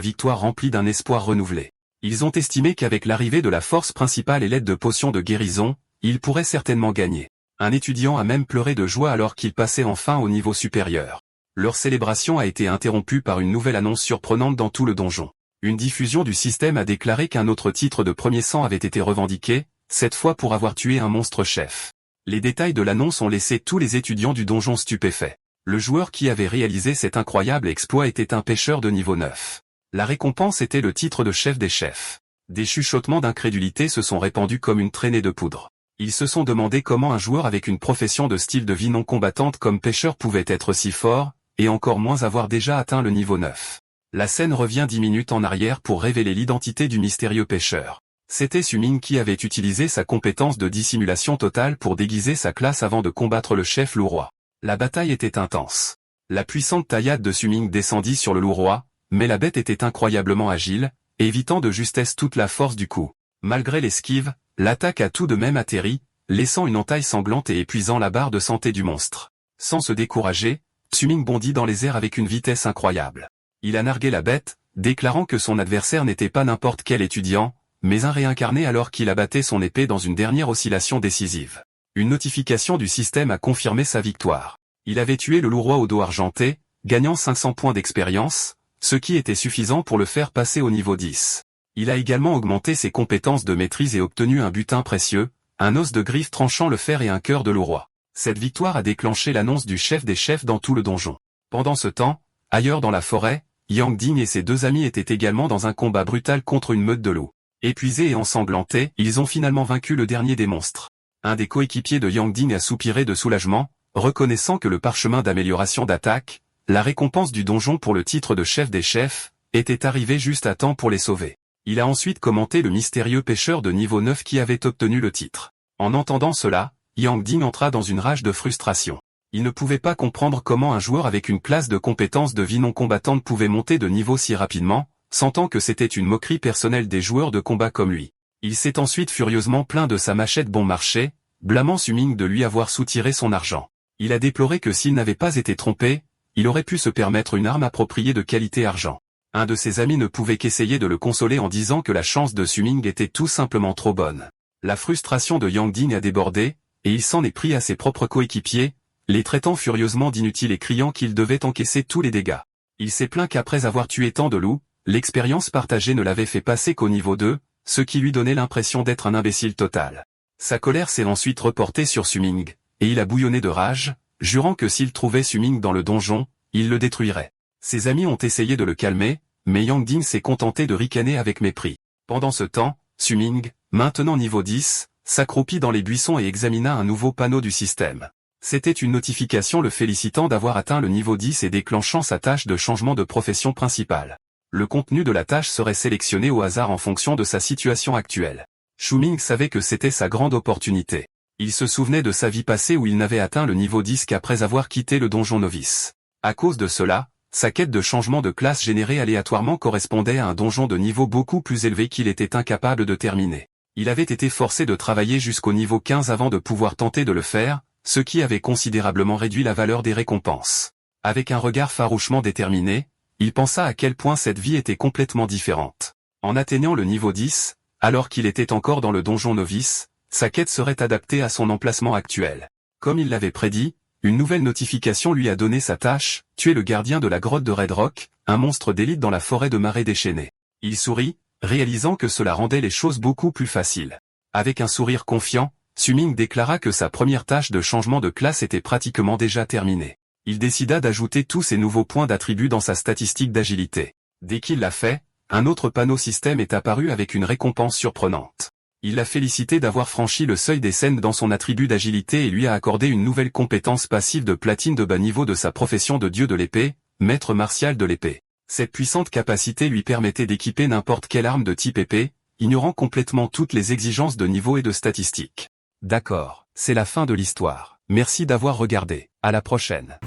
victoire remplie d'un espoir renouvelé. Ils ont estimé qu'avec l'arrivée de la force principale et l'aide de potions de guérison, ils pourraient certainement gagner. Un étudiant a même pleuré de joie alors qu'il passait enfin au niveau supérieur. Leur célébration a été interrompue par une nouvelle annonce surprenante dans tout le donjon. Une diffusion du système a déclaré qu'un autre titre de premier sang avait été revendiqué, cette fois pour avoir tué un monstre chef. Les détails de l'annonce ont laissé tous les étudiants du donjon stupéfaits. Le joueur qui avait réalisé cet incroyable exploit était un pêcheur de niveau 9. La récompense était le titre de chef des chefs. Des chuchotements d'incrédulité se sont répandus comme une traînée de poudre. Ils se sont demandé comment un joueur avec une profession de style de vie non combattante comme pêcheur pouvait être si fort, et encore moins avoir déjà atteint le niveau 9. La scène revient 10 minutes en arrière pour révéler l'identité du mystérieux pêcheur. C'était Su-Ming qui avait utilisé sa compétence de dissimulation totale pour déguiser sa classe avant de combattre le chef loup-roi. La bataille était intense. La puissante taillade de Su-Ming descendit sur le loup-roi, mais la bête était incroyablement agile, évitant de justesse toute la force du coup. Malgré l'esquive, l'attaque a tout de même atterri, laissant une entaille sanglante et épuisant la barre de santé du monstre. Sans se décourager, Su-Ming bondit dans les airs avec une vitesse incroyable. Il a nargué la bête, déclarant que son adversaire n'était pas n'importe quel étudiant, mais un réincarné alors qu'il abattait son épée dans une dernière oscillation décisive. Une notification du système a confirmé sa victoire. Il avait tué le loup-roi au dos argenté, gagnant 500 points d'expérience, ce qui était suffisant pour le faire passer au niveau 10. Il a également augmenté ses compétences de maîtrise et obtenu un butin précieux, un os de griffe tranchant le fer et un cœur de loup-roi. Cette victoire a déclenché l'annonce du chef des chefs dans tout le donjon. Pendant ce temps, ailleurs dans la forêt, Yang Ding et ses deux amis étaient également dans un combat brutal contre une meute de loups. Épuisés et ensanglantés, ils ont finalement vaincu le dernier des monstres. Un des coéquipiers de Yang Ding a soupiré de soulagement, reconnaissant que le parchemin d'amélioration d'attaque, la récompense du donjon pour le titre de chef des chefs, était arrivé juste à temps pour les sauver. Il a ensuite commenté le mystérieux pêcheur de niveau 9 qui avait obtenu le titre. En entendant cela, Yang Ding entra dans une rage de frustration. Il ne pouvait pas comprendre comment un joueur avec une classe de compétences de vie non combattante pouvait monter de niveau si rapidement, sentant que c'était une moquerie personnelle des joueurs de combat comme lui. Il s'est ensuite furieusement plaint de sa machette bon marché, blâmant Su-Ming de lui avoir soutiré son argent. Il a déploré que s'il n'avait pas été trompé, il aurait pu se permettre une arme appropriée de qualité argent. Un de ses amis ne pouvait qu'essayer de le consoler en disant que la chance de Su-Ming était tout simplement trop bonne. La frustration de Yang Ding a débordé, et il s'en est pris à ses propres coéquipiers, les traitant furieusement d'inutiles et criant qu'il devait encaisser tous les dégâts. Il s'est plaint qu'après avoir tué tant de loups, l'expérience partagée ne l'avait fait passer qu'au niveau 2, ce qui lui donnait l'impression d'être un imbécile total. Sa colère s'est ensuite reportée sur Su-Ming, et il a bouillonné de rage, jurant que s'il trouvait Su-Ming dans le donjon, il le détruirait. Ses amis ont essayé de le calmer, mais Yang Ding s'est contenté de ricaner avec mépris. Pendant ce temps, Su-Ming, maintenant niveau 10, s'accroupit dans les buissons et examina un nouveau panneau du système. C'était une notification le félicitant d'avoir atteint le niveau 10 et déclenchant sa tâche de changement de profession principale. Le contenu de la tâche serait sélectionné au hasard en fonction de sa situation actuelle. Su-Ming savait que c'était sa grande opportunité. Il se souvenait de sa vie passée où il n'avait atteint le niveau 10 qu'après avoir quitté le donjon novice. À cause de cela, sa quête de changement de classe générée aléatoirement correspondait à un donjon de niveau beaucoup plus élevé qu'il était incapable de terminer. Il avait été forcé de travailler jusqu'au niveau 15 avant de pouvoir tenter de le faire, ce qui avait considérablement réduit la valeur des récompenses. Avec un regard farouchement déterminé, il pensa à quel point cette vie était complètement différente. En atteignant le niveau 10, alors qu'il était encore dans le donjon novice, sa quête serait adaptée à son emplacement actuel. Comme il l'avait prédit, une nouvelle notification lui a donné sa tâche, tuer le gardien de la grotte de Red Rock, un monstre d'élite dans la forêt de Marais déchaînée. Il sourit, réalisant que cela rendait les choses beaucoup plus faciles. Avec un sourire confiant, Su-Ming déclara que sa première tâche de changement de classe était pratiquement déjà terminée. Il décida d'ajouter tous ces nouveaux points d'attribut dans sa statistique d'agilité. Dès qu'il l'a fait, un autre panneau système est apparu avec une récompense surprenante. Il l'a félicité d'avoir franchi le seuil des scènes dans son attribut d'agilité et lui a accordé une nouvelle compétence passive de platine de bas niveau de sa profession de dieu de l'épée, maître martial de l'épée. Cette puissante capacité lui permettait d'équiper n'importe quelle arme de type épée, ignorant complètement toutes les exigences de niveau et de statistiques. D'accord, c'est la fin de l'histoire. Merci d'avoir regardé. À la prochaine.